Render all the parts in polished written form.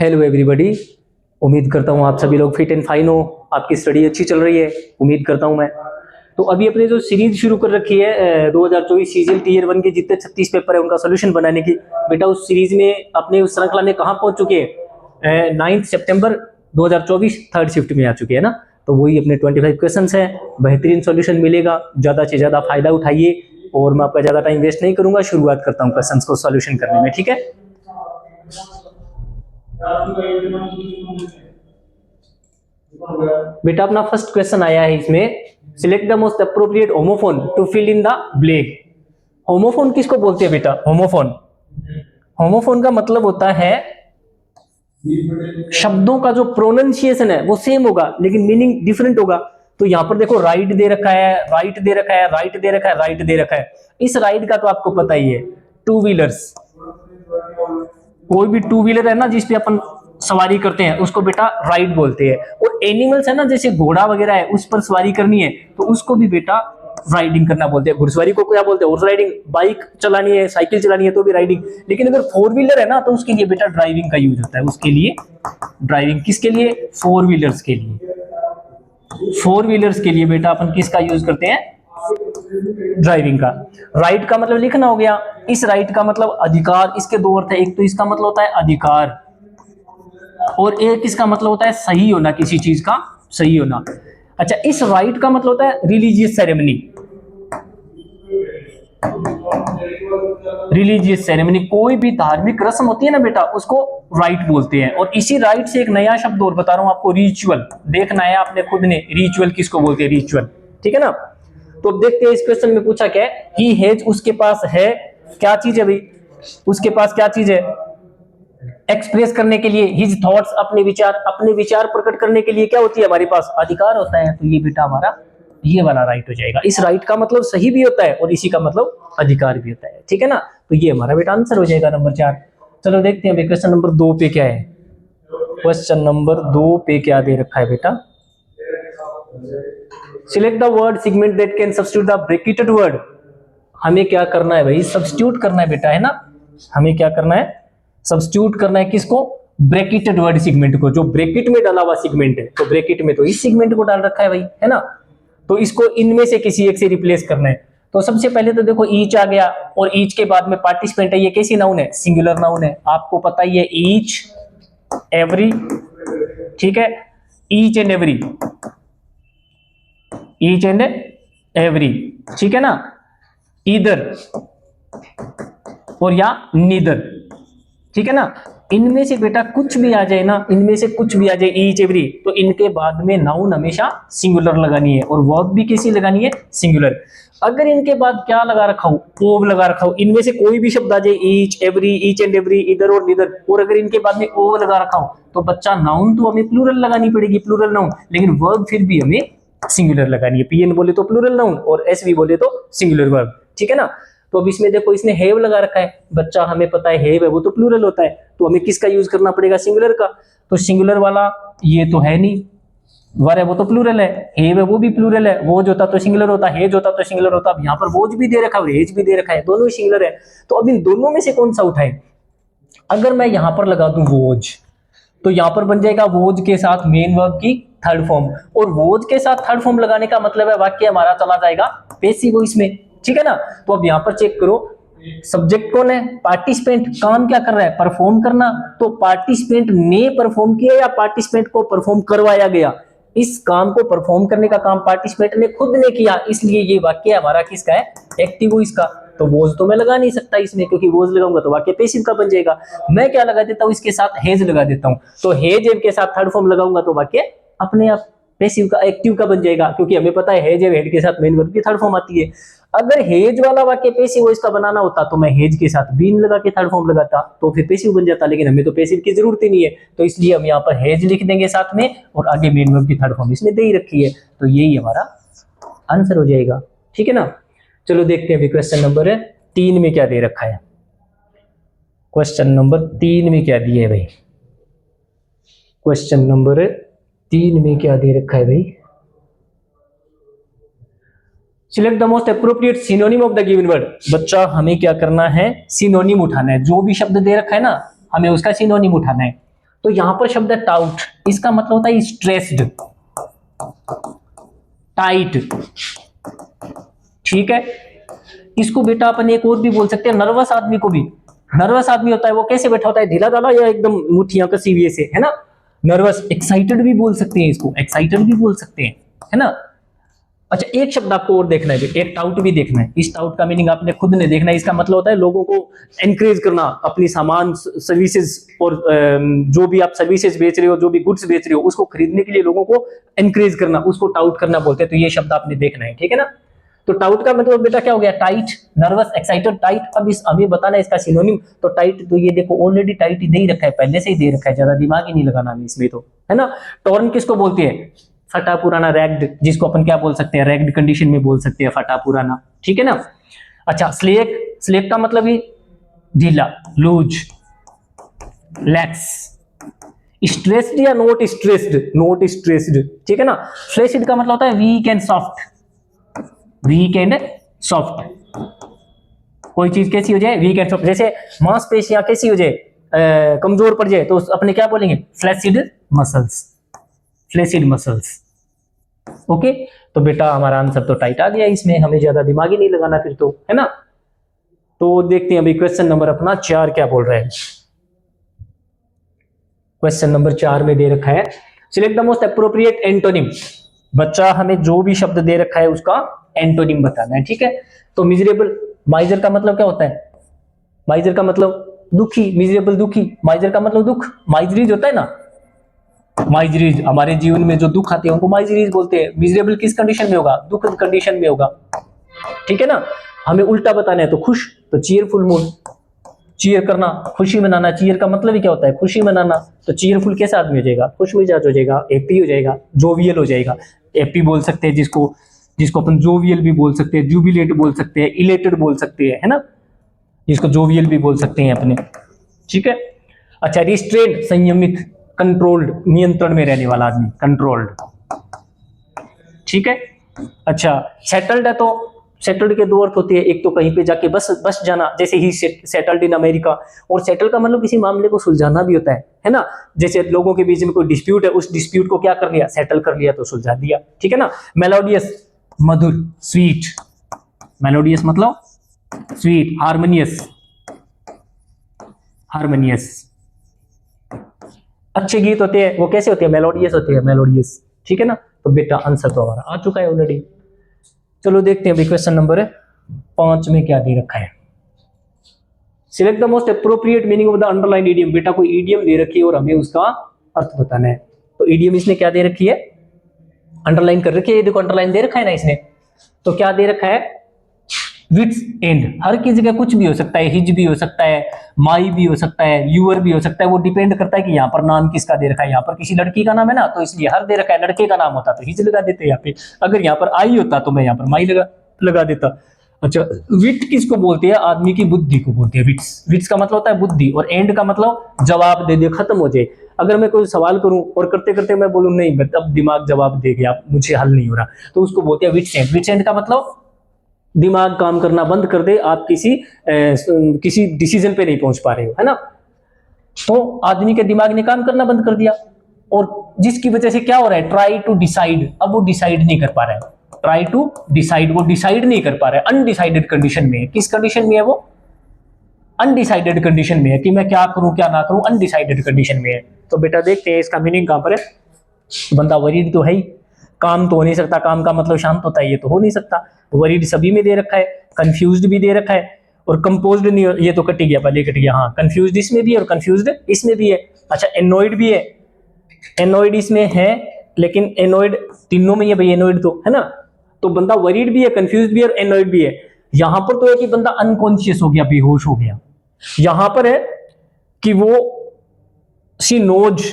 Hello everybody, उम्मीद करता हूँ आप सभी लोग फिट एंड फाइन हो, आपकी स्टडी अच्छी चल रही है, उम्मीद करता हूँ मैं। तो अभी अपने जो सीरीज शुरू कर रखी है 2024 सीजन टीयर 1 के जितने 36 पेपर है उनका सोल्यूशन बनाने की, बेटा उस सीरीज में अपने उस श्रृंखला में कहाँ पहुंच चुके हैं? 9 सितंबर 2024 थर्ड शिफ्ट में आ चुके हैं ना। तो वही अपने 25 क्वेश्चन है, बेहतरीन सोल्यूशन मिलेगा, ज़्यादा से ज़्यादा फायदा उठाइए। और मैं आपका ज़्यादा टाइम वेस्ट नहीं करूंगा, शुरुआत करता हूँ क्वेश्चन को सोल्यूशन करने में, ठीक है। बेटा अपना फर्स्ट क्वेश्चन आया है इसमें, select the most appropriate homophone to fill in the blank. Homophone किसको बोलते हैं बेटा? होमोफोन, होमोफोन का मतलब होता है शब्दों का जो प्रोनाउंसिएशन है वो सेम होगा लेकिन मीनिंग डिफरेंट होगा। तो यहां पर देखो राइट दे रखा है, राइट दे रखा है, राइट दे रखा है, राइट दे रखा है। इस राइट का तो आपको पता ही है, टू व्हीलर्स, कोई भी टू व्हीलर है ना जिसपे अपन सवारी करते हैं उसको बेटा राइड बोलते हैं। और एनिमल्स है ना जैसे घोड़ा वगैरह है उस पर सवारी करनी है तो उसको भी बेटा राइडिंग करना बोलते हैं। घुड़सवारी को क्या बोलते हैं? Horse riding. बाइक चलानी है, साइकिल चलानी है तो भी राइडिंग। लेकिन अगर फोर व्हीलर है ना तो उसके लिए बेटा ड्राइविंग का यूज होता है। उसके लिए ड्राइविंग, किसके लिए? फोर व्हीलर्स के लिए। फोर व्हीलर्स के लिए बेटा अपन किसका यूज करते हैं? ड्राइविंग का। राइट का मतलब लिखना हो गया। इस राइट का मतलब अधिकार। इसके दो अर्थ है, एक तो इसका मतलब होता है अधिकार और एक इसका मतलब होता है सही होना, किसी चीज का सही होना। अच्छा, इस राइट का मतलब होता है रिलीजियस सेरेमनी। रिलीजियस सेरेमनी, कोई भी धार्मिक रस्म होती है ना बेटा उसको राइट बोलते हैं। और इसी राइट से एक नया शब्द और बता रहा हूं आपको, रिचुअल। देखना है आपने खुद ने, रिचुअल किसको बोलते हैं? रिचुअल, ठीक है ना। तो अब देखते हैं इस क्वेश्चन में पूछा क्या है। ही हैज, उसके पास है, क्या चीज है भाई? उसके पास क्या चीज है? एक्सप्रेस करने के लिए, हिज थॉट्स, अपने विचार प्रकट करने के लिए क्या होती है हमारे पास? अधिकार होता है। तो ये बेटा हमारा ये वाला राइट हो जाएगा। इस राइट का मतलब सही भी होता है और इसी का मतलब अधिकार भी होता है, ठीक है ना। तो ये हमारा बेटा आंसर हो जाएगा नंबर 4। चलो देखते हैं क्वेश्चन नंबर 2 पे क्या है। क्वेश्चन नंबर 2 पे क्या दे रखा है बेटा? Select the word segment that can substitute the bracketed word. हमें क्या करना है भाई? सब्स्टिट्यूट करना है बेटा, है ना। हमें क्या करना है? सब्स्टिट्यूट करना है किसको? ब्रैकेटेड वर्ड सेगमेंट को, जो ब्रैकेट में डाला हुआ सेगमेंट है। तो ब्रैकेट में तो इस सेगमेंट को डाल रखा है भाई, है ना। तो इसको इनमें से किसी एक से रिप्लेस करना है। तो सबसे पहले तो देखो ईच आ गया और ईच के बाद में पार्टिसिपेंट है। ये कैसी नाउन है? सिंगुलर नाउन है, आपको पता ही है। ईच, एवरी, ठीक है। Each and every, each and every, ठीक है ना। ईदर और या नीदर, ठीक है ना। इनमें से बेटा कुछ भी आ जाए ना, इनमें से कुछ भी आ जाए, ईच एवरी, तो इनके बाद में नाउन हमेशा सिंगुलर लगानी है और वर्ब भी कैसी लगानी है? सिंगुलर। अगर इनके बाद क्या लगा रखा हो? ओव लगा रखा हो, इनमें से कोई भी शब्द आ जाए, each, every, each and every, इधर और निधर, और अगर इनके बाद में ओव लगा रखा हो तो बच्चा नाउन तो हमें प्लूरल लगानी पड़ेगी, प्लूरल नाउन, लेकिन वर्ब फिर भी हमें सिंगुलर लगानी है। पीएन बोले तो प्लूरल नाउन और एसवी बोले तो सिंगुलर वर्ब, ठीक है ना। तो अब इसमें देखो इसने हैव लगा रखा है, बच्चा हमें पता है हैव है वो तो प्लूरल होता है, तो हमें किसका यूज करना पड़ेगा? सिंगुलर का। तो सिंगुलर वाला ये तो है नहीं, वर है वो तो प्लूरल है, हैव है वो भी प्लूरल है, वोज होता तो सिंगुलर होता, हेज होता तो सिंगुलर होता। अब यहाँ पर वोज भी दे रखा है और हेज भी दे रखा है, दोनों ही सिंगुलर है। तो अब इन दोनों में से कौन सा उठाए? अगर मैं यहां पर लगा दूं वोज, तो यहां पर बन जाएगा वोज के साथ मेन वर्ब की थर्ड फॉर्म, और वोज के साथ थर्ड फॉर्म लगाने का मतलब है वाक्य हमारा चला जाएगा पैसिव वॉइस में, ठीक है ना। तो अब यहां पर चेक करो, सब्जेक्ट कौन है? पार्टिसिपेंट। काम क्या कर रहा है? परफॉर्म करना। तो पार्टिसिपेंट ने परफॉर्म किया या पार्टिसिपेंट को परफॉर्म करवाया गया? इस काम को परफॉर्म करने का काम पार्टिसिपेंट ने खुद ने किया, इसलिए ये वाक्य हमारा किसका है? एक्टिव वॉइस का। तो वोज तो मैं लगा नहीं सकता इसमें, क्योंकि वोज लगाऊंगा तो वाक्य पैसिव का बन जाएगा। मैं क्या लगा देता हूं? इसके साथ हेज लगा देता हूं। तो हेज के साथ थर्ड फॉर्म लगाऊंगा तो वाक्य अपने आप पैसिव का, एक्टिव का बन जाएगा, क्योंकि हमें पता है हेज हेड के साथ मेन वर्ब की थर्ड फॉर्म आती है। अगर हेज वाला वाक्य पैसिव वॉइस का बनाना होता तो मैं हेज के साथ बीन लगा के थर्ड फॉर्म लगाता तो फिर पैसिव बन जाता, लेकिन हमें तो पैसिव की जरूरत ही नहीं है, तो इसलिए हम यहाँ पर हेज लिख देंगे साथ में और आगे मेन वर्ब की थर्ड फॉर्म इसमें दे ही रखी है। तो यही हमारा आंसर हो जाएगा, ठीक है ना। चलो देखते हैं क्वेश्चन नंबर 3 में क्या दे रखा है। क्वेश्चन नंबर 3 में क्या दिया है भाई? क्वेश्चन नंबर 3 में क्या दे रखा है भाई? Select the most appropriate synonym of the given word. बच्चा हमें क्या करना है? सिनोनिम उठाना है। जो भी शब्द दे रखा है ना हमें उसका सिनोनिम उठाना है। तो यहां पर शब्द है टाउट, इसका मतलब होता है स्ट्रेस्ड, टाइट, ठीक है। इसको बेटा अपन एक और भी बोल सकते हैं, नर्वस आदमी को भी, नर्वस आदमी होता है वो कैसे बैठा होता है, ढीला ढाला या एकदम मुठ्ठियां कसी हुई से, है ना, नर्वस। एक्साइटेड भी बोल सकते हैं इसको, एक्साइटेड भी बोल सकते हैं, है ना। अच्छा एक शब्द आपको और देखना है, एक टाउट भी देखना है। इस टाउट का मीनिंग आपने खुद ने देखना है। इसका मतलब होता है लोगों को एनकरेज करना, अपनी सामान सर्विसेज और जो भी आप सर्विसेज बेच रहे हो, जो भी गुड्स बेच रहे हो, उसको खरीदने के लिए लोगों को एनकरेज करना, उसको टाउट करना बोलते हैं। तो ये शब्द आपने देखना है, ठीक है ना। तो टाउट का मतलब बेटा क्या हो गया, टाइट, नर्वस, एक्साइटेड, टाइट। अब इस हमें बताना है इसका सिनोनिम। तो टाइट, तो ये देखो ऑलरेडी टाइट ही दे ही रखा है, पहले से ही दे रखा है, ज्यादा दिमाग ही नहीं लगाना हमें इसमें, तो है ना। टॉर्न किसको बोलते हैं, फटा पुराना, रैग्ड, जिसको अपन क्या बोल सकते हैं, रैग्ड कंडीशन में बोल सकते हैं, फटा पुराना, ठीक है ना। अच्छा स्लेक, स्लेक का मतलब ही ढीला, लूज, लैक्स। स्ट्रेस्ड या नॉट स्ट्रेस्ड, नॉट स्ट्रेस्ड, ठीक है ना। फ्लेसिड का मतलब होता है weak and soft, weak and soft. कोई चीज कैसी हो जाए, वीक एंड सॉफ्ट। जैसे मांसपेशियां कैसी हो जाए, कमजोर पड़ जाए, तो अपने क्या बोलेंगे, flaccid muscles, flaccid muscles. Okay, तो बेटा हमारा आंसर तो टाइट आ गया इसमें, हमें ज्यादा दिमाग ही नहीं लगाना फिर तो, है ना। तो देखते हैं अभी क्वेश्चन नंबर अपना 4 क्या बोल रहा है। क्वेश्चन नंबर 4 में दे रखा है, select the most appropriate antonym. बच्चा हमें जो भी शब्द दे रखा है उसका एंटोनिम बताना है, ठीक है। तो मिजरेबल, माइजर का मतलब क्या होता है, माइजर का मतलब दुखी, मिजरेबल दुखी, माइजर का मतलब दुख, माइजरीज होता है ना, माइजरीज, हमारे जीवन में जो दुख आते हैं उनको माइजरीज बोलते हैं। मिजरेबल किस कंडीशन में होगा, दुख कंडीशन में होगा, ठीक है ना। हमें उल्टा बताना है तो खुश, तो चीयरफुल मूड, चीयर करना, खुशी मनाना। चीयर का मतलब ही क्या होता है, खुशी मनाना। तो चीयरफुल कैसा आदमी हो जाएगा, खुश मिजाज हो जाएगा, हैप्पी हो जाएगा, जोवियल हो जाएगा। हैप्पी बोल सकते हैं जिसको, जिसको अपन जोवियल भी बोल सकते हैं, जुबिलेट बोल सकते हैं, इलेटेड बोल सकते हैं, है ना, जिसको जोवियल भी बोल सकते हैं अपने, ठीक है। अच्छा रिस्ट्रेन, संयमित, कंट्रोल्ड, नियंत्रण में रहने वाला आदमी, कंट्रोल्ड, ठीक है। अच्छा सेटल्ड है, तो सेटल्ड के दो अर्थ होते हैं, एक तो कहीं पे जाके बस जाना, जैसे ही सेटल्ड इन अमेरिका। और सेटल का मतलब किसी मामले को सुलझाना भी होता है ना। जैसे लोगों के बीच में कोई डिस्प्यूट है, उस डिस्प्यूट को क्या कर लिया, सेटल कर लिया, तो सुलझा दिया, ठीक है ना। मेलोडियस, मधुर, स्वीट, मेलोडियस मतलब स्वीट, हार्मोनियस, हार्मोनियस। अच्छे गीत होते हैं वो कैसे होते हैं, मेलोडियस होते हैं, मेलोडियस, ठीक है ना। तो बेटा आंसर तो हमारा आ चुका है ऑलरेडी। चलो देखते हैं क्वेश्चन नंबर 5 में क्या दे रखा है। Select the most appropriate meaning of the underline idiom. बेटा कोई इडियम दे रखी है और हमें उसका अर्थ बताना है। तो इडियम इसने क्या दे रखी है, अंडरलाइन कर रखी है, ये देखो अंडरलाइन दे रखा है ना इसने। तो क्या दे रखा है, विट्स एंड। हर की जगह कुछ भी हो सकता है, हिज भी हो सकता है, माई भी हो सकता है, यूअर भी हो सकता है। वो डिपेंड करता है कि यहाँ पर नाम किसका दे रखा है। यहाँ पर किसी लड़की का नाम है ना, तो इसलिए हर दे रखा है। लड़के का नाम होता तो हिज लगा देते यहाँ पे, अगर यहाँ पर आई होता तो मैं यहाँ पर माई लगा देता। अच्छा विट किसको बोलते हैं, आदमी की बुद्धि को बोलते हैं विट्स। विट्स का मतलब होता है बुद्धि, और एंड का मतलब जवाब दे दे, खत्म हो जाए। अगर मैं कोई सवाल करूं और करते करते मैं बोलूं नहीं अब दिमाग जवाब दे गया, मुझे हल नहीं हो रहा, तो उसको बोलते हैं विट्स एंड। विट्स एंड का मतलब दिमाग काम करना बंद कर दे, आप किसी डिसीजन पे नहीं पहुंच पा रहे हो, है ना। तो आदमी के दिमाग ने काम करना बंद कर दिया, और जिसकी वजह से क्या हो रहा है, ट्राई टू डिसाइड, अब वो डिसाइड नहीं कर पा रहा है। ट्राई टू डिसाइड, वो डिसाइड नहीं कर पा रहा है, अनडिसाइडेड कंडीशन में है। किस कंडीशन में है वो, अनडिसाइडेड कंडीशन में है, कि मैं क्या करूं क्या ना करूं, अनडिसाइडेड कंडीशन में है। तो बेटा देखते हैं इसका मीनिंग कहां पर है। बंदा वरीड तो है ही, काम तो हो नहीं सकता, काम का मतलब शांत होता है, ये तो हो नहीं सकता। वरीड सभी में दे रखा है, कंफ्यूज्ड भी दे रखा है, और कंपोज्ड नहीं, ये तो कट गया, पहले कट गया। हाँ कंफ्यूज्ड इसमें भी है और कंफ्यूज्ड इसमें भी है। अच्छा एनोइड भी है, एनोइड इसमें है, लेकिन एनोइड तीनों में ही है भाई, एनोइड तो है ना। तो बंदा वरीड भी है, कंफ्यूज्ड भी है और एनोइड भी है। यहां पर तो है कि बंदा अनकॉन्शियस हो गया, बेहोश हो गया। यहां पर है कि वो शी नोज,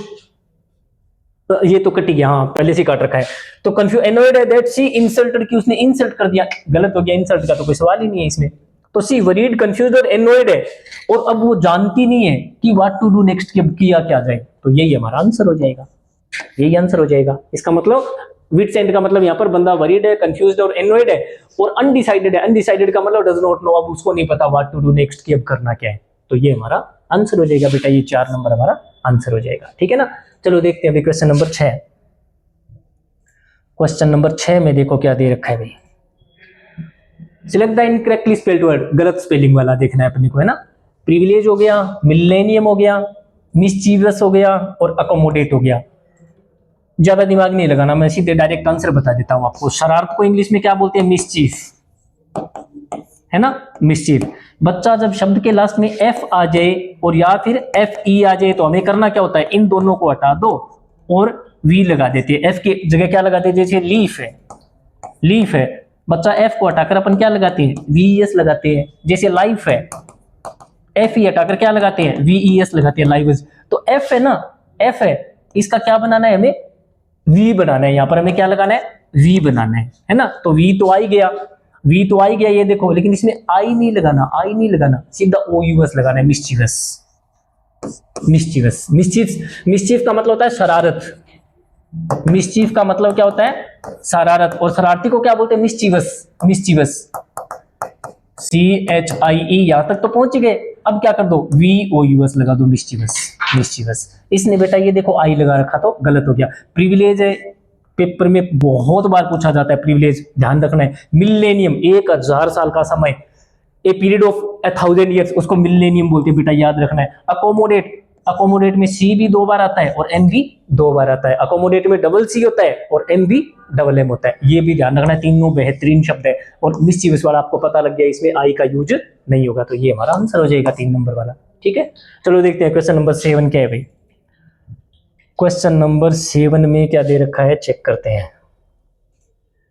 ये तो कट गया, हाँ पहले से काट रखा है। तो कंफ्यूज, एनोइड है दैट शी इंसल्टेड, कि उसने इंसल्ट कर दिया, गलत हो गया, इंसल्ट का तो कोई सवाल ही नहीं है इसमें। तो सी वरीड, कंफ्यूज और एनोइड है, और अब वो जानती नहीं है कि व्हाट टू डू नेक्स्ट, किया क्या जाए। तो यही हमारा आंसर हो जाएगा, यही आंसर हो जाएगा। इसका मतलब विट्स एंड का मतलब यहाँ पर बंदा वरीड है, कंफ्यूज्ड और एनोइड है, और अनडिसाइडेड है। अनडिसाइडेड का मतलब डज नॉट नो, अब उसको नहीं पता व्हाट टू डू नेक्स्ट, कि अब करना क्या है। तो ये हमारा आंसर हो जाएगा बेटा, ये 4 नंबर हमारा आंसर हो जाएगा। ठीक है ना, चलो देखते हैं अभी क्वेश्चन नंबर 6। क्वेश्चन नंबर 6 में देखो क्या दे रखा है भाई, select the incorrectly spelled word, गलत स्पेलिंग वाला देखना है अपने को, है ना। प्रिविलेज हो गया, मिलेनियम हो गया, मिसचीवस हो गया और अकोमोडेट हो गया। ज्यादा दिमाग नहीं लगाना, मैं सीधे डायरेक्ट आंसर बता देता हूं आपको। शरारत को इंग्लिश में क्या बोलते हैं, मिसचीफ, है ना, मिसचीफ। बच्चा जब शब्द के लास्ट में एफ आ जाए और या फिर एफ ई आ जाए तो हमें करना क्या होता है, इन दोनों को हटा दो और वी लगा देते हैं। एफ की जगह क्या लगाते हैं, जैसे लीफ है, लीफ है, बच्चा एफ को हटाकर अपन क्या लगाते हैं, वीएस लगाते हैं। जैसे लाइफ है, एफ ई हटाकर क्या लगाते हैं, वीईएस लगाते हैं, लाइव्स। तो एफ है ना, एफ है, इसका क्या बनाना है, हमें वी बनाना है। यहां पर हमें क्या लगाना है, वी बनाना है ना। तो वी तो आ ही गया, वी तो आ ही गया ये देखो, लेकिन इसमें आई नहीं लगाना, आई नहीं लगाना, सीधा ओ यूएस लगाना है, मिस्चीवस, मिस्चीवस। मिस्चीफ का मतलब होता है शरारत, मिस्चीफ का मतलब क्या होता है, शरारत। और शरारती को क्या बोलते हैं, मिस्चीवस, मिस्चीवस, CHIE। यहां तक तो पहुंच गए, अब क्या कर दो, VOUS लगा दो, मिस्चीवस, मिस्चीवस। इसने बेटा ये देखो आई लगा रखा तो गलत हो गया। प्रिविलेज है, पेपर में बहुत बार पूछा जाता है प्रिविलेज, ध्यान रखना है। मिलेनियम 1000 साल का समय, ए पीरियड ऑफ 1000 ईयर्स, उसको मिलेनियम बोलते हैं बेटा, याद रखना है। अकोमोडेट, अकोमोडेट में सी भी 2 बार आता है और एम भी 2 बार आता है। अकोमोडेट में डबल सी होता है और एम भी डबल एम होता है, ये भी ध्यान रखना है। तीनों बेहतरीन शब्द है। और मिस्चीवस वाला आपको पता लग गया, इसमें आई का यूज नहीं होगा, तो ये हमारा आंसर हो जाएगा 3 नंबर वाला। ठीक है, चलो देखते हैं क्वेश्चन नंबर 7 क्या है भाई। क्वेश्चन नंबर 7 में क्या दे रखा है, चेक करते हैं।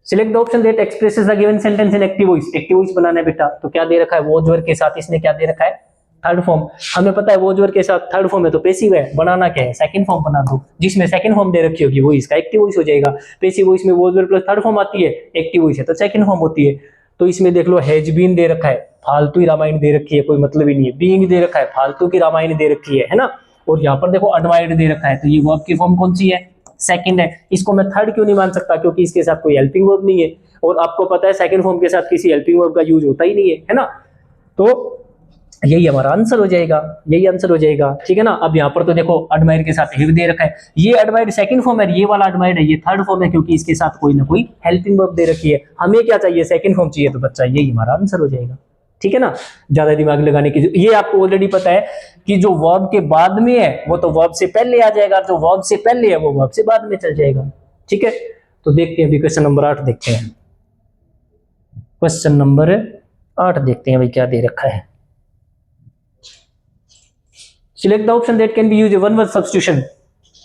Select the option that expresses the given sentence in active voice, active voice बनाना है बेटा। तो क्या दे रखा है, वॉज वर्ब के साथ इसने क्या दे रखा है, थर्ड फॉर्म। हमें पता है वॉज वर्ब के साथ थर्ड फॉर्म है तो पैसिव है, बनाना क्या है, सेकंड फॉर्म बना दो। जिसमें सेकंड फॉर्म दे रखी होगी वो इसका एक्टिव वॉइस हो जाएगा। पैसिव वॉइस में was verb plus third form आती है, एक्टिव वॉइस है तो सेकंड फॉर्म होती है। तो इसमें देख लो, हैज बीन दे रखा है, फालतू ही रामायण दे रखी है, कोई मतलब ही नहीं है। बीइंग दे रखा है, फालतू की रामायण दे रखी है ना। और यहाँ पर देखो एडमायर्ड दे रखा है, तो ये वर्ब की फॉर्म कौन सी है, सेकंड है। इसको मैं थर्ड क्यों नहीं मान सकता, क्योंकि इसके साथ कोई हेल्पिंग वर्ब नहीं है। और आपको पता है सेकंड फॉर्म के साथ किसी हेल्पिंग वर्ब का यूज होता ही नहीं है ना। तो यही हमारा आंसर हो जाएगा, यही आंसर हो जाएगा। ठीक है ना। अब यहाँ पर तो देखो एडमायर के साथ हिव दे रखा है, ये एडमायर सेकंड फॉर्म है, ये वाला एडमायर है ये थर्ड फॉर्म है, क्योंकि इसके साथ कोई ना कोई हेल्पिंग वर्ब दे रखी है। हमें क्या चाहिए, सेकंड फॉर्म चाहिए, तो बच्चा यही हमारा आंसर हो जाएगा। ठीक है ना, ज्यादा दिमाग लगाने की, ये आपको ऑलरेडी पता है कि जो वर्ब के बाद में है वो तो वर्ब से पहले आ जाएगा, जो वर्ब से पहले है वो वर्ब से बाद में चल जाएगा। ठीक है, तो देखते हैं अभी क्वेश्चन नंबर 8 देखते हैं। क्वेश्चन नंबर 8 देखते हैं भाई क्या दे रखा है। Select the option that can be used one word substitution.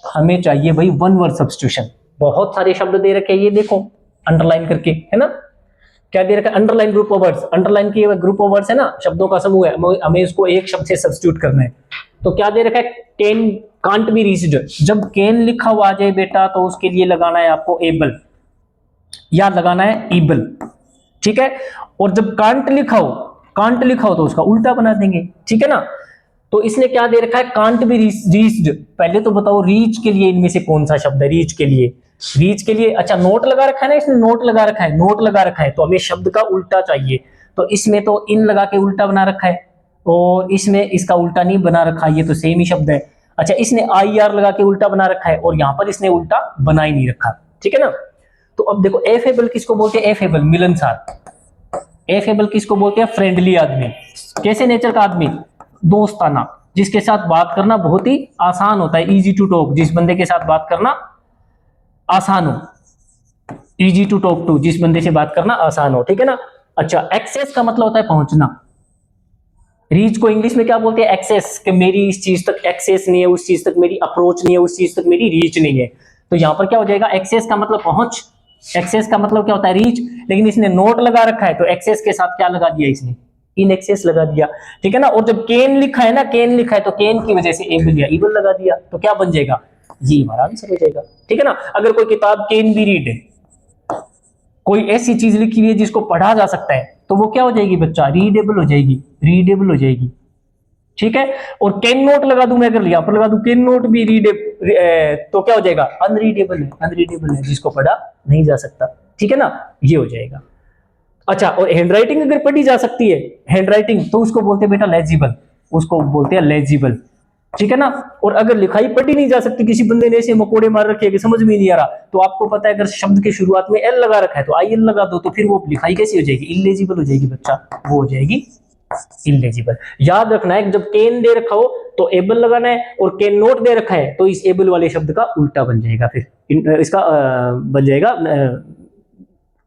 हमें चाहिए भाई वन वर्ड सब्स्टिट्यूशन। बहुत सारे शब्द दे रखे हैं, ये देखो अंडरलाइन करके, है ना। क्या दे रखा है, underline group of words. Underline की ग्रुप ऑफ वर्ड्स है ना, शब्दों का समूह है, हमें इसको एक शब्द से सब्स्टिट्यूट करना है। तो क्या दे रखा है, कैन कांट बी रीच्ड। जब कैन लिखा हुआ आ जाए बेटा तो उसके लिए लगाना है आपको एबल, या लगाना है ईबल। ठीक है, और जब कांट लिखा हो, कांट लिखा हो तो उसका उल्टा बना देंगे। ठीक है ना। तो इसने क्या दे रखा है, कांट बी रीच्ड। पहले तो बताओ रीच के लिए इनमें से कौन सा शब्द है, रीच के लिए, रीच के लिए, अच्छा नोट लगा रखा है ना, इसने नोट लगा रखा है, नोट लगा रखा है, तो हमें शब्द का उल्टा चाहिए। तो इसमें तो इन लगा के उल्टा बना रखा है, और इसमें इसका उल्टा नहीं बना रखा, ये तो सेम ही शब्द है। अच्छा, इसने IR लगा के उल्टा बना रखा है, और यहां पर इसने उल्टा बना ही नहीं रखा। ठीक है ना। तो अब देखो, एफेबल किसको बोलते हैं, एफेबल मिलनसार। एफेबल किसको बोलते हैं, फ्रेंडली आदमी। कैसे नेचर का आदमी, दोस्ताना, जिसके साथ बात करना बहुत ही आसान होता है, इजी टू टॉक, जिस बंदे के साथ बात करना आसान हो, इजी टू टॉक टू, जिस बंदे से बात करना आसान हो। ठीक है ना। अच्छा, एक्सेस का मतलब होता है पहुंचना। रीच को इंग्लिश में क्या बोलते हैं, एक्सेस, कि मेरी इस चीज तक एक्सेस नहीं है, उस चीज तक मेरी अप्रोच नहीं है, उस चीज तक मेरी रीच नहीं है। तो यहां पर क्या हो जाएगा, एक्सेस का मतलब पहुंच, एक्सेस का मतलब क्या होता है, रीच। लेकिन इसने नोट लगा रखा है तो एक्सेस के साथ क्या लगा दिया इसने, इन एक्सेस लगा दिया। ठीक है ना। और जब केन लिखा है ना, केन लिखा है तो केन की वजह से एबल या ईबल लगा दिया, तो क्या बन जाएगा, ये हमारा आंसर हो जाएगा। ठीक है ना। अगर कोई किताब कैन बी रीड है, कोई ऐसी चीज लिखी हुई है जिसको पढ़ा जा सकता है, तो वो क्या हो जाएगी बच्चा, रीडेबल हो जाएगी, रीडेबल हो जाएगी। ठीक है। और कैन नोट लगा दूं मैं, अगर यहां पर लगा दूं कैन नोट बी रीडेबल, तो क्या हो जाएगा, अनरीडेबल है, अनरीडेबल है, जिसको पढ़ा नहीं जा सकता। ठीक है ना, ये हो जाएगा। अच्छा, और हैंडराइटिंग अगर पढ़ी जा सकती है, हैंडराइटिंग, तो उसको बोलते हैं बेटा लेजिबल, उसको बोलते हैं लेजिबल, ठीक है ना। और अगर लिखाई पढ़ी नहीं जा सकती, किसी बंदे ने ऐसे मकोड़े मार रखे कि समझ में नहीं आ रहा, तो आपको पता है अगर शब्द के शुरुआत में एल लगा रखा है तो आई एल लगा दो, तो फिर वो लिखाई कैसी हो जाएगी, इलेजिबल हो जाएगी बच्चा, वो हो जाएगी इलेजिबल। याद रखना है जब कैन दे रखा हो तो एबल लगाना है, और कैन नॉट दे रखा है तो इस एबल वाले शब्द का उल्टा बन जाएगा, फिर इसका बन जाएगा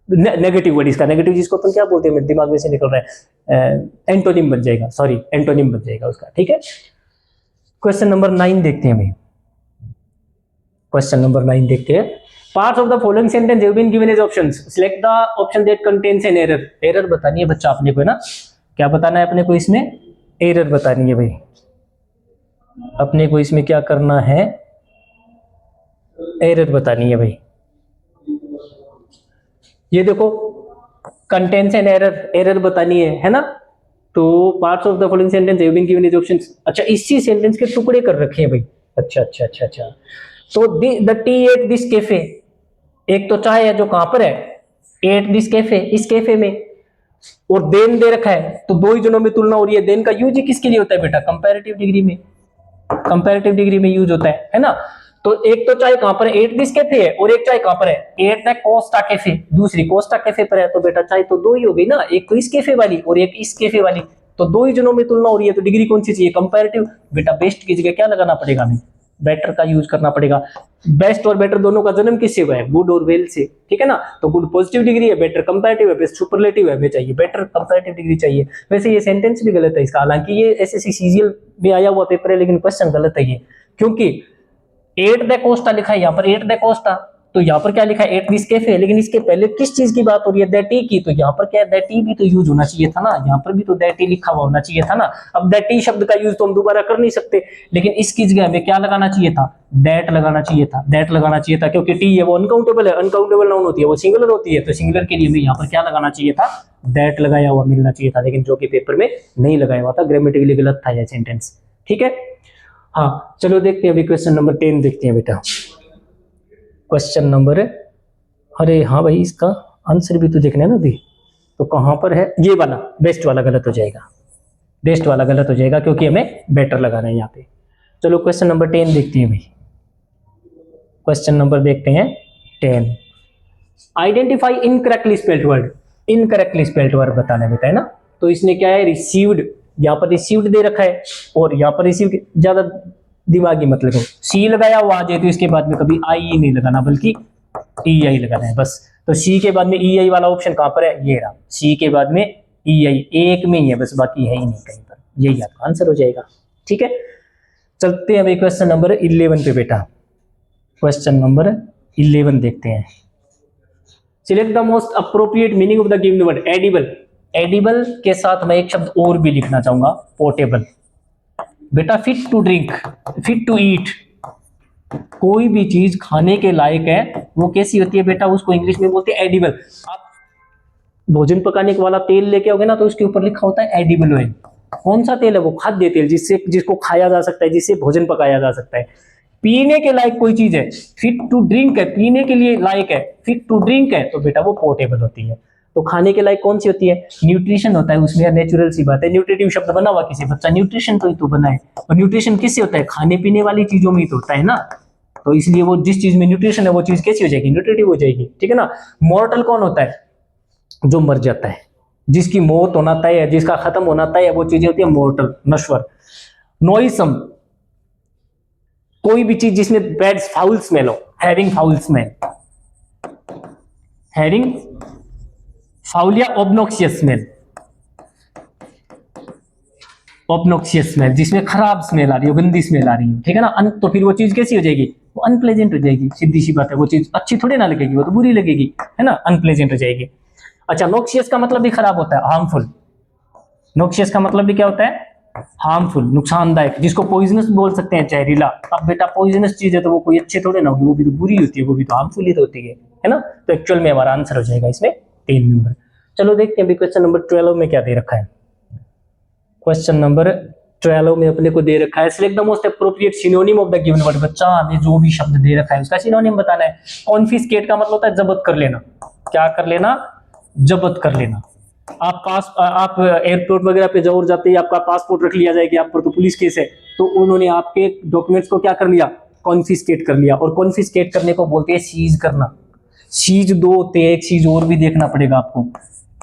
नेगेटिव वर्ड, इसका नेगेटिव जिसको अपन क्या बोलते हैं, मेरे दिमाग में से निकल रहा है, एंटोनिम बन जाएगा, सॉरी एंटोनिम बन जाएगा उसका, ठीक है। क्वेश्चन नंबर 9 देखते हैं भाई, क्वेश्चन नंबर 9 देखते हैं। Parts of the following sentence have been given as options, select the option that contains an error. Error बतानी है बच्चा अपने को, है ना, क्या बताना है अपने को, इसमें एरर बतानी है भाई, अपने को इसमें क्या करना है, एरर बतानी है भाई। ये देखो कंटेंट्स एंड एरर, एरर बतानी है ना। तो parts of the following sentence have been given as options, अच्छा इसी सेंटेंस के टुकड़े कर रखे हैं भाई, अच्छा अच्छा अच्छा अच्छा। तो the T at this cafe, एक तो चाय है जो कहां पर है, एट दिस कैफे, इस कैफे में, और देन दे रखा है, तो दो ही जनों में तुलना हो रही है। देन का यूज किसके लिए होता है बेटा, कंपैरेटिव डिग्री में, कंपैरेटिव डिग्री में यूज होता है ना। तो एक तो चाय कहां पर है, एट दिस कैफे है, और एक चाय कहां पर है, एट द कोस्टा कैफे, दूसरी कोस्टा कैफे पर है। तो बेटा चाय तो दो ही हो गई ना, एक तो इस कैफे वाली और एक इस कैफे वाली, तो दो ही जनों में तुलना हो रही है, तो डिग्री कौन सी चाहिए, कंपैरेटिव। बेटा बेस्ट की जगह क्या लगाना पड़ेगा हमें, बेटर का यूज करना पड़ेगा। बेस्ट और बेटर दोनों का जन्म किससे हुआ है, गुड और वेल से, ठीक है ना। तो गुड पॉजिटिव डिग्री है, बेटर कंपैरेटिव है, बेस्ट सुपरलेटिव है, हमें चाहिए बेटर कंपैरेटिव डिग्री चाहिए। वैसे ये सेंटेंस भी गलत है इसका, हालांकि ये एसएससी सीजीएल में आया हुआ पेपर है, लेकिन क्वेश्चन गलत है ये, क्योंकि एट द कोस्टा लिखा है यहाँ पर, एट द कोस्टा, तो यहाँ पर क्या लिखा है, एट दिस कैफे है, लेकिन इसके पहले किस चीज की बात हो रही है, दैट टी की, तो यहाँ पर क्या है, दैट टी भी तो यूज होना चाहिए था ना, यहाँ पर भी तो दैट टी लिखा हुआ होना चाहिए था ना। अब दैट टी शब्द का यूज तो हम दोबारा कर नहीं सकते, लेकिन इसकी जगह हमें क्या लगाना चाहिए था, दैट लगाना चाहिए था, दैट लगाना चाहिए था, क्योंकि टी है वो अनकाउंटेबल है, अनकाउंटेबल नाउन होती है वो सिंगुलर होती है, तो सिंगुलर के लिए हमें यहाँ पर क्या लगाना चाहिए था, दैट लगाया हुआ मिलना चाहिए था, लेकिन जो कि पेपर में नहीं लगाया हुआ था, ग्रामेटिकली गलत था यह सेंटेंस, ठीक है। हाँ चलो देखते हैं अभी क्वेश्चन नंबर 10 देखते हैं बेटा, क्वेश्चन नंबर, अरे हाँ भाई इसका आंसर भी तो देखना है ना अभी, तो कहां पर है, ये वाला बेस्ट वाला गलत हो जाएगा, बेस्ट वाला गलत हो जाएगा, क्योंकि हमें बेटर लगाना है यहाँ पे। चलो क्वेश्चन नंबर 10 देखते हैं भाई, क्वेश्चन नंबर देखते हैं 10, identify incorrectly spelled word, incorrectly spelled word बताना है बेटा, है ना। तो इसने क्या है, रिसीव्ड, यहाँ पर रिसीव्ड दे रखा है, और यहाँ पर रिसीव, ज्यादा दिमागी मत लगाओ, सी लगाया हुआ आ जाए तो इसके बाद में कभी आई नहीं लगाना, बल्कि ई आई लगाना है बस। तो सी के बाद में ई आई वाला ऑप्शन कहां पर है, ये रहा, सी के बाद में ई आई एक में ही है बस, बाकी है ही नहीं कहीं पर, यही आपका आंसर हो जाएगा, ठीक है। चलते हैं अभी क्वेश्चन नंबर 11 पे बेटा, क्वेश्चन नंबर 11 देखते हैं। Select the most appropriate meaning of the given word, edible, edible के साथ मैं एक शब्द और भी लिखना चाहूंगा, पोर्टेबल। बेटा fit to drink, fit to eat, कोई भी चीज खाने के लायक है वो कैसी होती है बेटा, उसको इंग्लिश में बोलते हैं एडिबल। आप भोजन पकाने वाला तेल लेके आओगे ना, तो उसके ऊपर लिखा होता है एडिबल ऑयल। कौन सा तेल है वो, खाद्य तेल, जिसको खाया जा सकता है, जिससे भोजन पकाया जा सकता है। पीने के लायक कोई चीज है, फिट टू ड्रिंक है, पीने के लिए लायक है, फिट टू ड्रिंक है, तो बेटा वो पोर्टेबल होती है। तो खाने के लायक कौन सी होती है, न्यूट्रिशन होता है उसमें, नेचुरल सी बात है। न्यूट्रिटिव शब्द बना हुआ किसी, बच्चा न्यूट्रिशन तो बना है, और न्यूट्रिशन किससे होता है, खाने पीने वाली चीजों में ही तो होता है ना। तो इसलिए वो जिस चीज में न्यूट्रिशन है वो चीज कैसी हो जाएगी, न्यूट्रिटिव हो जाएगी, ठीक है ना। मॉर्टल कौन होता है, जो मर जाता है, जिसकी मौत होना तय है, जिसका खत्म होना तय है, वो चीजें होती है मॉर्टल, नश्वर। नॉइसम, कोई भी चीज जिसमें बैड फाउल स्मेल हो, having foul smell, having foul या ऑब्नॉक्सियस स्मेल, ऑब्नॉक्सियस स्मेल, जिसमें खराब स्मेल आ रही हो, गंदी स्मेल आ रही है, ठीक है ना। तो फिर वो चीज कैसी हो जाएगी, वो अनप्लेजेंट हो जाएगी, सीधी सी बात है। वो चीज अच्छी थोड़ी ना लगेगी, वो तो बुरी लगेगी, है ना, अनप्लेजेंट हो जाएगी। अच्छा, नॉक्सियस का मतलब भी खराब होता है, हार्मफुल। नॉक्सियस का मतलब भी क्या होता है, हार्मफुल, नुकसानदायक, जिसको पॉइजनस बोल सकते हैं, जहरीला। अब बेटा पॉइजनस चीज है तो वो कोई अच्छी थोड़ी ना होगी, वो भी तो बुरी होती है, वो भी तो हार्मफुल ही तो होती है ना। तो एक्चुअल में हमारा आंसर हो जाएगा इसमें 3 नंबर। चलो देखते हैं क्वेश्चन नंबर 12 में क्या दे रखा है। क्वेश्चन नंबर 12 में अपने को दे रखा है, select the most appropriate synonym of the given word. बच्चा हमें जो भी शब्द दे रखा है उसका सिनोनिम बताना है। कॉन्फिस्केट का मतलब होता है जब्त कर लेना, क्या कर लेना, जब्त कर लेना। आप एयरपोर्ट वगैरह पे जाओ, जाते ही आपका पासपोर्ट रख लिया जाएगा आप पर, तो पुलिस केस है, तो उन्होंने आपके डॉक्यूमेंट्स को क्या कर लिया, कॉन्फिस्केट कर लिया। और कॉन्फिस्केट करने को बोलते हैं सीज करना। सीज दो होते हैं, एक चीज और भी देखना पड़ेगा आपको,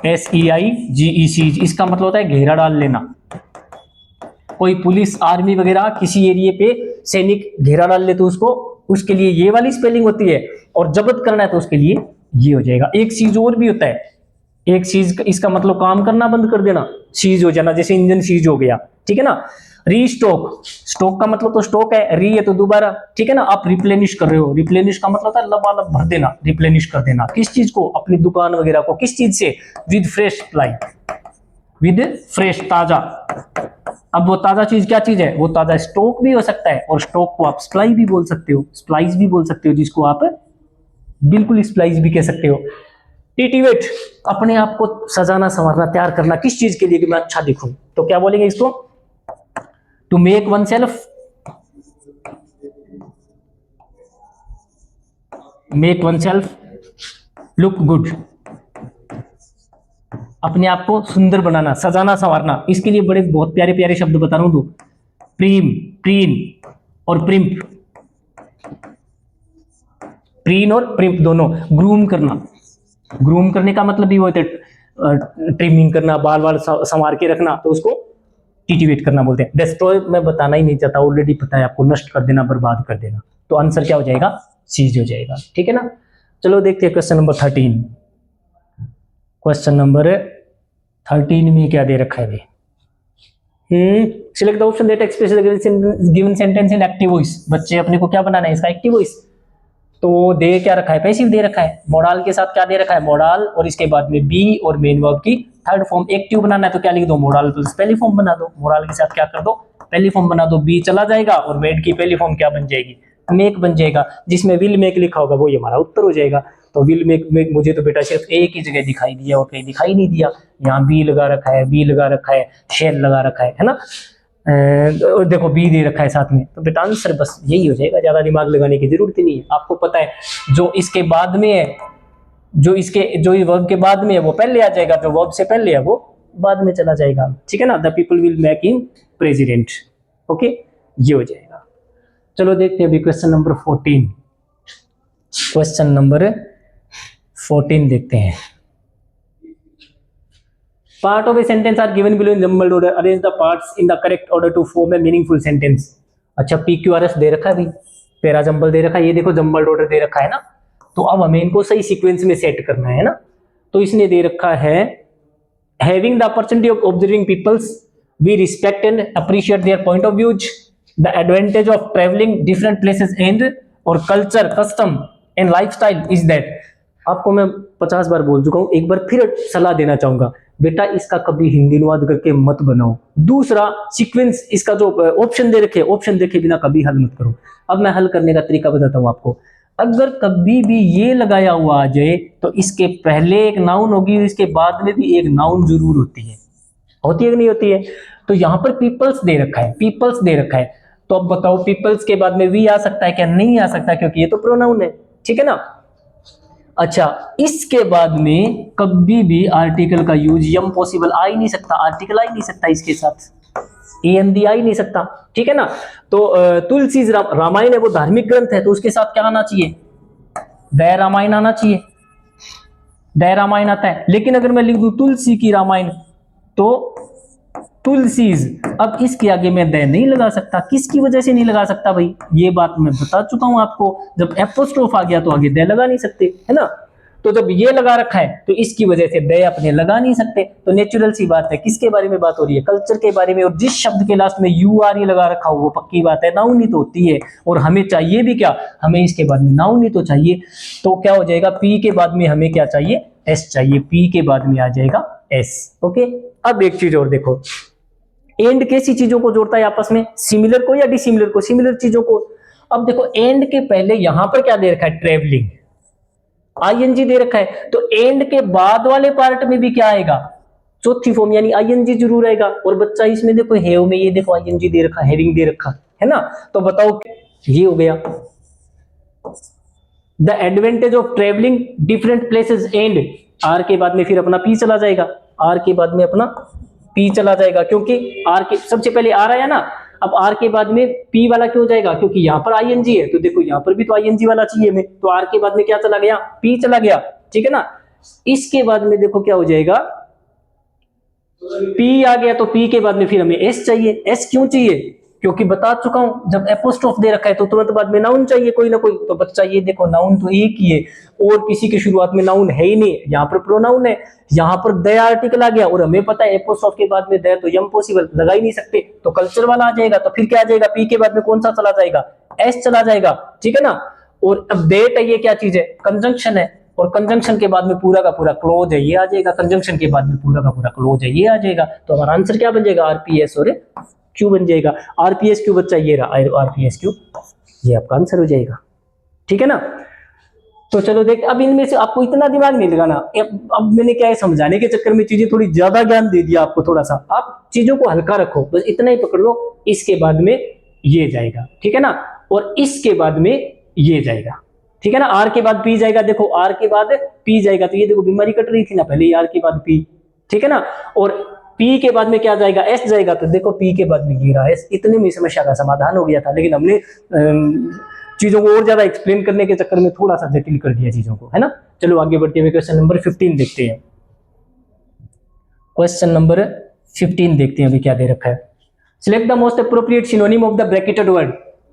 SEIGE, सीज, इसका मतलब होता है घेरा डाल लेना। कोई पुलिस आर्मी वगैरह किसी एरिया पे सैनिक घेरा डाल ले तो उसको, उसके लिए ये वाली स्पेलिंग होती है, और जब्त करना है तो उसके लिए ये हो जाएगा। एक चीज और भी होता है, एक चीज इसका मतलब काम करना बंद कर देना, सीज हो जाना, जैसे इंजन सीज हो गया, ठीक है ना। रीस्टॉक, स्टॉक का मतलब तो स्टॉक है, री है तो दोबारा, ठीक है ना। आप रिप्लेनिश कर रहे हो, रिप्लेनिश का मतलब होता है लबालब भर देना, रिप्लेनिश कर देना। किस चीज को, अपनी दुकान वगैरह को, किस चीज से, with fresh supply, with fresh, ताजा। अब वो ताजा चीज क्या चीज है, वो ताजा स्टॉक भी हो सकता है, और स्टॉक को आप सप्लाई भी बोल सकते हो, सप्लाईज भी बोल सकते हो, जिसको आप बिल्कुल सप्लाईज भी कह सकते हो। टिटिवेट, अपने आप को सजाना संवारना, तैयार करना, किस चीज के लिए कि मैं अच्छा दिखूं, तो क्या बोलेंगे इसको, to make oneself, make oneself look good, अपने आप को सुंदर बनाना, सजाना संवारना। इसके लिए बड़े बहुत प्यारे प्यारे शब्द बता रहा हूं, तो प्रीम, प्रीन और प्रिम्प, प्रीन और प्रिम्प दोनों। ग्रूम करना, ग्रूम करने का मतलब भी वो होता है ट्रिमिंग करना, बाल बाल संवार के रखना, तो उसको टिटिवेट करना बोलते हैं। डिस्ट्रॉय मैं बताना ही नहीं चाहता, ऑलरेडी पता है आपको, नष्ट कर देना, बर्बाद कर देना। तो आंसर क्या हो जाएगा, सीज हो जाएगा, ठीक है ना। चलो देखते हैं क्वेश्चन नंबर 13। क्वेश्चन नंबर 13 में क्या दे रखा है भाई, select the option that express the given sentence in active voice. बच्चे अपने को क्या बनाना है इसका, एक्टिव वॉइस। तो दे क्या रखा है, पैसिव दे रखा है। मॉडल के साथ क्या दे रखा है, मॉडल, और इसके बाद में बी और मेन वर्ब की थर्ड फॉर्म। एक्टिव बनाना है तो क्या लिख दो, मॉडल प्लस पहली फॉर्म बना दो। मॉडल के साथ क्या कर दो, पहली फॉर्म बना दो, बी चला जाएगा, और मेड की पहली फॉर्म क्या बन जाएगी, मेक बन जाएगा। जिसमें विल मेक लिखा होगा वो ये हमारा उत्तर हो जाएगा। तो विल मेक मुझे तो बेटा सिर्फ एक ही जगह दिखाई दिया और कहीं दिखाई नहीं दिया। यहाँ बी लगा रखा है, बी लगा रखा है, शेल लगा रखा है ना। देखो बी दे रखा है साथ में, तो बेटा आंसर बस यही हो जाएगा, ज्यादा दिमाग लगाने की जरूरत ही नहीं है। आपको पता है जो इसके बाद में है, जो वर्ब के बाद में है वो पहले आ जाएगा, जो वर्ब से पहले है वो बाद में चला जाएगा, ठीक है ना। The people will make in president, okay, ये हो जाएगा। चलो देखते हैं अभी क्वेश्चन नंबर 14। क्वेश्चन नंबर 14 देखते हैं। Part of a sentence are given below in jumbled order. Arrange the parts in the correct order to form a meaningful sentence. अच्छा PQRS दे रखा है भाई, पैरा जंबल दे रखा है, ये देखो जंबल्ड ऑर्डर दे रखा है ना। तो अब हमें इनको सही सीक्वेंस में सेट करना है ना। तो इसने दे रखा है having the opportunity of observing peoples, we respect and appreciate their point of views, the advantage of traveling different places and और culture, custom and lifestyle is that। आपको मैं 50 बार बोल चुका हूं, एक बार फिर सलाह देना चाहूंगा, बेटा इसका कभी हिंदी अनुवाद करके मत बनाओ। दूसरा सीक्वेंस, इसका जो ऑप्शन दे रखे, ऑप्शन देखे बिना कभी हल मत करो। अब मैं हल करने का तरीका बताता हूं आपको। अगर कभी भी ये लगाया हुआ आ जाए तो इसके पहले एक नाउन होगी, इसके बाद में भी एक नाउन जरूर होती है कि नहीं होती है। तो यहाँ पर पीपल्स दे रखा है, पीपल्स दे रखा है, तो अब बताओ पीपल्स के बाद में वी आ सकता है क्या, नहीं आ सकता, क्योंकि ये तो प्रोनाउन है, ठीक है ना। अच्छा, इसके बाद में कभी भी आर्टिकल का यूज यम पॉसिबल आ ही नहीं सकता, आर्टिकल आ ही नहीं सकता इसके साथ, एएमडी आ ही नहीं सकता, ठीक है ना। तो तुलसी रामायण है, वो धार्मिक ग्रंथ है, तो उसके साथ क्या आना चाहिए, दया रामायण आना चाहिए, दया रामायण आता है। लेकिन अगर मैं लिख दूं तुलसी की रामायण तो तुलसीज, अब इसके आगे मैं दया नहीं लगा सकता। किसकी वजह से नहीं लगा सकता भाई, ये बात मैं बता चुका हूं आपको, जब एपोस्ट्रोफ आ गया तो आगे दया लगा नहीं सकते, है ना। तो जब ये लगा रखा है तो इसकी वजह से दया अपने लगा नहीं सकते। तो नेचुरल सी बात है, किसके बारे में बात हो रही है, कल्चर के बारे में। और जिस शब्द के लास्ट में यू आर ई लगा रखा हो वो पक्की बात है नाउन ही तो होती है। और हमें चाहिए भी क्या, हमें इसके बाद में नाउन ही तो चाहिए। तो क्या हो जाएगा, पी के बाद में हमें क्या चाहिए, एस चाहिए, पी के बाद में आ जाएगा एस, ओके। अब एक चीज और देखो, एंड कैसी चीजों को जोड़ता है आपस में, सिमिलर को या डिसिमिलर को, सिमिलर चीजों को। अब देखो एंड के पहले यहां पर क्या दे रखा है, ट्रेवलिंग, आईएनजी दे रखा है, तो एंड के बाद वाले पार्ट में भी क्या आएगा, चौथी फॉर्म यानी आईएनजी जरूर आएगा। और बच्चा इसमें देखो हैव में ये देखो आईएनजी दे रखा, हैविंग दे रखा है ना। तो बताओ ये हो गया, the advantage of travelling different places and, are के बाद में फिर अपना पी चला जाएगा, आर के बाद में अपना पी चला जाएगा, क्योंकि आर के सबसे पहले आर आया ना, अब आर के बाद में पी वाला क्यों जाएगा, क्योंकि यहाँ पर आईएनजी है, तो देखो यहाँ पर भी तो आईएनजी वाला चाहिए हमें, तो आर के बाद में क्या चला गया, पी चला गया, ठीक है ना। इसके बाद में देखो क्या हो जाएगा, पी आ गया, तो पी के बाद में फिर हमें एस चाहिए। एस क्यों चाहिए, क्योंकि बता चुका हूं जब एपोस्ट्रोफ दे रखा है तो तुरंत बाद में नाउन चाहिए कोई ना कोई, तो बच्चा ये देखो नाउन तो एक ही है और किसी की शुरुआत में नाउन है ही नहीं, यहाँ पर प्रोनाउन है, यहाँ पर द आर्टिकल आ गया और हमें पता है एपोस्ट्रोफ के बाद में द तो इम्पॉसिबल लगा ही नहीं सकते, तो कल्चर वाला आ जाएगा, तो फिर क्या आ जाएगा, पी के बाद में कौन सा चला जाएगा, एस चला जाएगा, ठीक है ना। और अब डेट है, ये क्या चीज है, कंजंक्शन है, और कंजंक्शन के बाद में पूरा का पूरा क्लोज है, ये आ जाएगा, कंजंक्शन के बाद में पूरा का पूरा क्लोज है, ये आ जाएगा, तो हमारा आंसर क्या बन जाएगा, आरपीएस और क्यू बन जाएगा। आरपीएस क्यू बच्चा ये रहा, आरपीएस क्यू, ये आपका आंसर हो जाएगा, ठीक है ना। तो चलो देख, अब इनमें से आपको इतना दिमाग नहीं लगाना, अब मैंने क्या है समझाने के चक्कर में चीजें थोड़ी ज्यादा ज्ञान दे दिया आपको, थोड़ा सा आप चीजों को हल्का रखो, बस इतना ही पकड़ लो, इसके बाद में ये जाएगा, ठीक है ना, और इसके बाद में ये जाएगा, ठीक है ना। आर के बाद पी जाएगा, देखो आर के बाद पी जाएगा, तो ये देखो बीमारी कट रही थी ना पहले, आर के बाद पी, ठीक है ना, और पी के बाद में क्या जाएगा, एस जाएगा, तो देखो पी के बाद में ये रहा एस, इतने में समस्या का समाधान हो गया था, लेकिन हमने चीजों को और ज्यादा एक्सप्लेन करने के चक्कर में थोड़ा सा जटिल कर दिया चीजों को, है ना। चलो आगे बढ़ते हुए क्वेश्चन नंबर 15 देखते हैं। क्वेश्चन नंबर 15 देखते हैं अभी क्या दे रखा है। Select the most appropriate synonym of the bracketed word.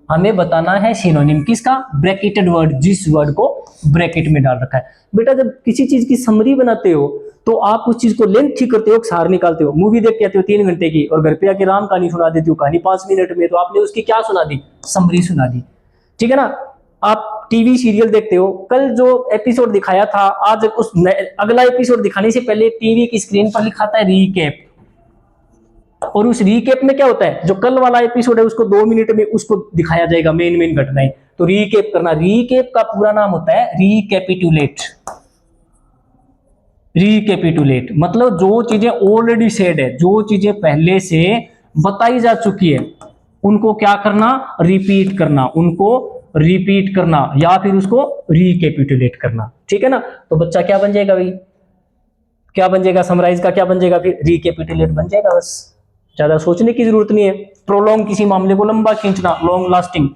हमें बताना है सिनोनिम किसका, ब्रैकेटेड वर्ड, जिस वर्ड को ब्रैकेट में डाल रखा है। बेटा जब किसी चीज की समरी बनाते हो तो आप उस चीज को लेंथ ठीक करते हो, सार निकालते हो। मूवी देख के आते हो 3 घंटे की और घर पे आके राम कहानी सुना देती हो, कहानी 5 मिनट में, तो आपने उसकी क्या सुना दी, समरी सुना दी, ठीक है ना। आप टीवी सीरियल देखते हो, कल जो एपिसोड दिखाया था आज उस अगला एपिसोड दिखाने से पहले टीवी की स्क्रीन पर लिखा था रीकैप, और उस रीकैप में क्या होता है, जो कल वाला एपिसोड है उसको 2 मिनट में उसको दिखाया जाएगा, मेन घटनाएं, तो रीकैप करना। रीकैप का पूरा नाम होता है रीकैपिटुलेट। रीकैपिटुलेट मतलब जो चीजें ऑलरेडी सेड है, जो चीजें पहले से बताई जा चुकी है, उनको क्या करना, रिपीट करना, उनको रिपीट करना या फिर उसको रिकैपिटुलेट करना, ठीक है ना। तो बच्चा क्या बन जाएगा भाई, क्या बन जाएगा, समराइज का क्या बन जाएगा, फिर रिकैपिटुलेट बन जाएगा, बस ज्यादा सोचने की जरूरत नहीं है। प्रोलॉन्ग किसी मामले को लंबा खींचना, लॉन्ग लास्टिंग,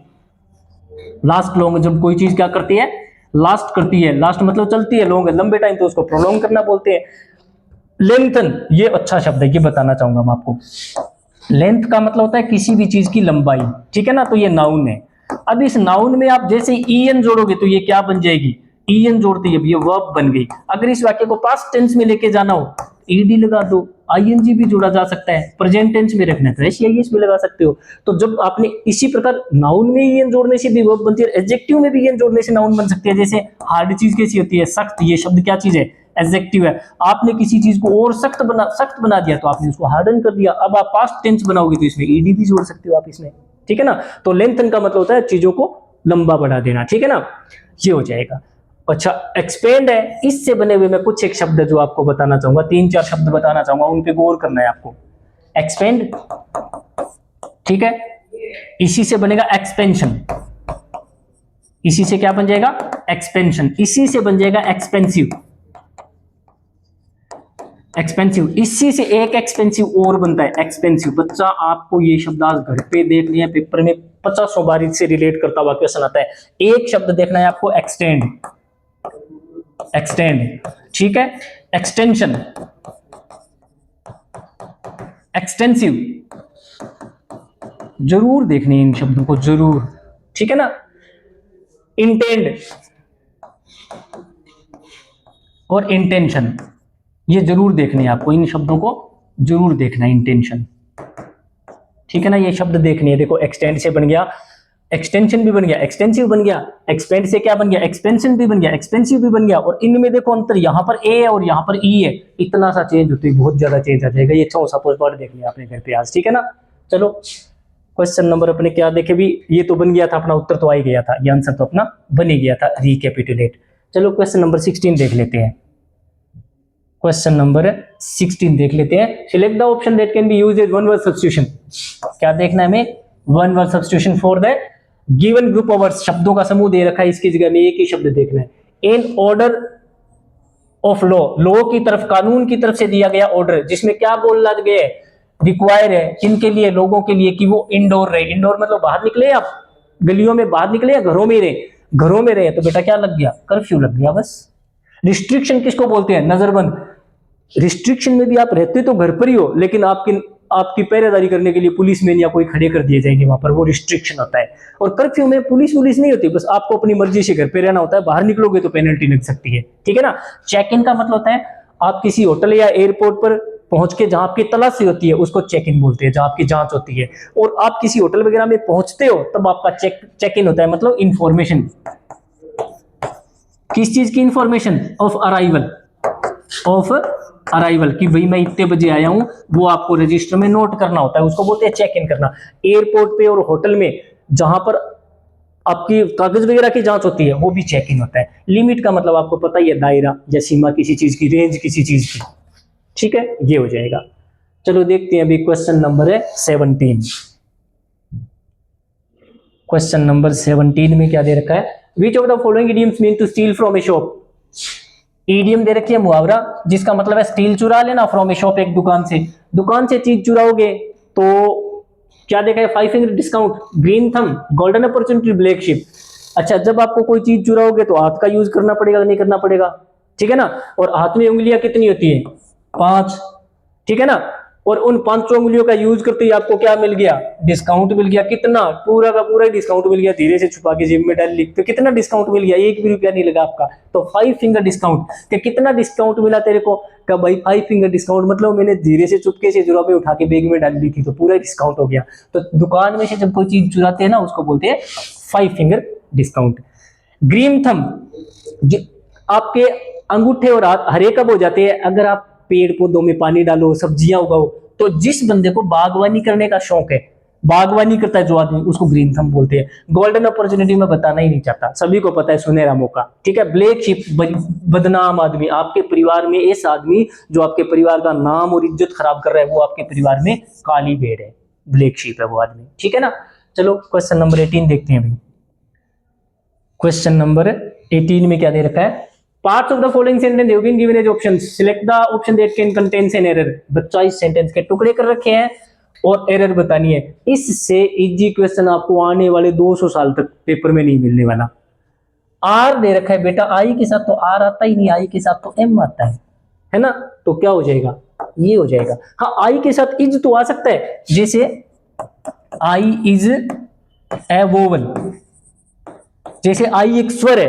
लास्ट लॉन्ग, जब कोई चीज क्या करती है, लास्ट करती है, लास्ट मतलब चलती है, लॉन्ग लंबे टाइम, तो उसको प्रोलॉन्ग करना बोलते हैं। लेंथन, ये अच्छा शब्द है, ये बताना चाहूंगा मैं आपको। लेंथ का मतलब होता है किसी भी चीज की लंबाई, ठीक है ना, तो ये नाउन है। अब इस नाउन में आप जैसे ईएन जोड़ोगे तो ये क्या बन जाएगी, ईएन जोड़ती है, ये वर्ब बन गई। अगर इस वाक्य को पास्ट टेंस में लेके जाना हो, ईडी लगा दो, आईएनजी भी जोड़ा जा सकता है, प्रेजेंट टेंस में रखना है तो एसआईएस भी लगा सकते हो। तो जब आपने इसी प्रकार नाउन में ईएन जोड़ने से भी वर्ब बनती है, एडजेक्टिव में भी ईएन जोड़ने से नाउन बन सकती है। जैसे हार्ड चीज कैसी होती है, सख्त, ये शब्द क्या चीज है, एडजेक्टिव है। आपने किसी चीज को और सख्त बना दिया तो आपने उसको हार्डन कर दिया। अब आप पास्ट टेंस बनाओगे तो इसमें ईडी भी जोड़ सकते हो आप इसमें, ठीक है ना। तो लेंथन का मतलब होता है चीजों को लंबा बढ़ा देना, ठीक है ना, ये हो जाएगा। अच्छा, एक्सपेंड है, इससे बने हुए मैं कुछ एक शब्द जो आपको बताना चाहूंगा, 3-4 शब्द बताना चाहूंगा, उन पे गौर करना है आपको। एक्सपेंड, ठीक है, इसी से बनेगा एक्सपेंशन, इसी से क्या बन जाएगा, एक्सपेंशन, इसी से बन जाएगा एक्सपेंसिव, एक्सपेंसिव, इसी से एक एक्सपेंसिव और बनता है, एक्सपेंसिव। बच्चा आपको ये शब्द आज घर पे देख लिया, पेपर में 50 बार इससे रिलेट करता हुआ क्वेश्चन आता है। एक शब्द देखना है आपको, एक्सटेंड, एक्सटेंड, ठीक है, एक्सटेंशन, एक्सटेंसिव, जरूर देखने इन शब्दों को, जरूर, ठीक है ना। इंटेंड और इंटेंशन, ये जरूर देखने हैं आपको, इन शब्दों को जरूर देखना है, इंटेंशन, ठीक है ना, ये शब्द देखने हैं। देखो एक्सटेंड से बन गया, एक्सटेंशन भी बन गया, एक्सटेंसिव बन गया, एक्सपेंड से क्या बन गया, एक्सपेंशन भी बन गया, एक्सपेंसिव भी बन गया। और इनमें देखो अंतर, यहां पर ए है और यहां पर ई है, इतना सा चेंज होता है, बहुत ज्यादा चेंज आ जाएगा। ये 4 पार्ट देख लिया आपने घर पे आज, ठीक है ना। चलो क्वेश्चन नंबर अपने क्या देखे भी, ये तो बन गया था, अपना उत्तर तो आ ही गया था, ये आंसर तो अपना बन ही गया था, रिकैपिटुलेट। चलो क्वेश्चन नंबर 16 देख लेते हैं, क्वेश्चन नंबर 16 देख लेते हैं। Select the option that can be used as one word substitution. क्या देखना है हमें, one word substitution for the given group of words. शब्दों का समूह दे रखा है, इसकी जगह में एक ही शब्द देखना है। In order of law, law की तरफ, कानून की तरफ से दिया गया ऑर्डर, जिसमें क्या बोला गया है, रिक्वायर है किनके लिए, लोगों के लिए, कि वो इंडोर रहे। इंडोर मतलब बाहर निकले, आप गलियों में बाहर निकले या घरों में रहे, घरों में रहे तो बेटा क्या लग गया, कर्फ्यू लग गया बस। रिस्ट्रिक्शन किसको बोलते हैं, नजरबंद। रिस्ट्रिक्शन में भी आप रहते तो घर पर ही हो, लेकिन आपकी पहरेदारी करने के लिए पुलिस मैन या कोई खड़े कर दिए जाएंगे वहां पर, वो रिस्ट्रिक्शन होता है। और कर्फ्यू में पुलिस नहीं होती, बस आपको अपनी मर्जी से घर पे रहना होता है, बाहर निकलोगे तो पेनल्टी लग सकती है, ठीक है ना। चेक इन का मतलब होता है आप किसी होटल या एयरपोर्ट पर पहुंच के जहां आपकी तलाशी होती है उसको चेक इन बोलते हैं, जहां आपकी जांच होती है। और आप किसी होटल वगैरह में पहुंचते हो तब आपका चेक इन होता है, मतलब इंफॉर्मेशन, किस चीज की इंफॉर्मेशन, ऑफ अराइवल, कि भाई मैं इतने बजे आया हूं, वो आपको रजिस्टर में नोट करना होता है, उसको बोलते हैं चेक इन करना। एयरपोर्ट पे और होटल में जहां पर आपकी कागज वगैरह की जांच होती है वो भी चेक इन होता है। लिमिट का मतलब आपको पता ही है, दायरा या सीमा किसी चीज की, रेंज किसी चीज की, ठीक है, ये हो जाएगा। चलो देखते हैं अभी क्वेश्चन नंबर है 17। क्वेश्चन नंबर 17 में क्या दे रखा है, which of the following idioms mean to steal from a shop. Idiom दे रखी है मुहावरा, जिसका मतलब है स्टील चुरा लेना, फ्रॉम ए शॉप, एक दुकान से चीज चुराओगे तो क्या देखा है, 5 finger discount, green thumb, golden opportunity, black ship. अच्छा, जब आपको कोई चीज चुराओगे तो हाथ का यूज करना पड़ेगा, नहीं करना पड़ेगा, ठीक है ना। और हाथ में उंगलियां कितनी होती है, 5, ठीक है ना। और उन 5 उंगलियों का यूज करते ही आपको क्या मिल गया, डिस्काउंट मिल गया, कितना, पूरा का पूरा डिस्काउंट मिल गया, धीरे से छुपा के जेब में डाल ली तो कितना डिस्काउंट मिल गया, 1 भी रुपया नहीं लगा आपका, तो 5 फिंगर डिस्काउंट। कि कितना डिस्काउंट मिला तेरे को, क्या भाई 5 फिंगर डिस्काउंट, मतलब मैंने धीरे से चुपके से जुराबे उठा के बैग में डाल दी थी तो पूरा डिस्काउंट हो गया। तो दुकान में से जब कोई चीज चुराते हैं ना उसको बोलते हैं 5 फिंगर डिस्काउंट। ग्रीन थंब, आपके अंगूठे और हाथ हरे कब हो जाते हैं, अगर आप पेड़ पौधों में पानी डालो, सब्जियां उगाओ। तो जिस बंदे को बागवानी करने का शौक है, बागवानी करता है जो आदमी, उसको ग्रीन थंब बोलते हैं। गोल्डन अपॉर्चुनिटी में बताना ही नहीं चाहता, सभी को पता है, सुनहरा मौका, ठीक है। ब्लैक शिप, बदनाम आदमी, आपके परिवार में ऐसा आदमी जो आपके परिवार का नाम और इज्जत खराब कर रहा है, वो आपके परिवार में काली भेड़ है, ब्लैक शिप है वो आदमी, ठीक है ना। चलो क्वेश्चन नंबर 18 देखते हैं भाई। क्वेश्चन नंबर 18 में क्या दे रखा है, parts of the following sentence have been given as options, select the option that can contains an error. बच्चा इस सेंटेंस के टुकड़े कर रखे हैं और एरर बतानी है। इससे इजी क्वेश्चन आपको आने वाले 200 साल तक पेपर में नहीं मिलने वाला। आर दे रखा है बेटा, आई के साथ तो आर आता ही नहीं, आई के साथ तो एम आता है ना, तो क्या हो जाएगा, ये हो जाएगा। हाँ, आई के साथ इज तो आ सकता है, जैसे आई इज ए वोवल, जैसे आई एक स्वर है,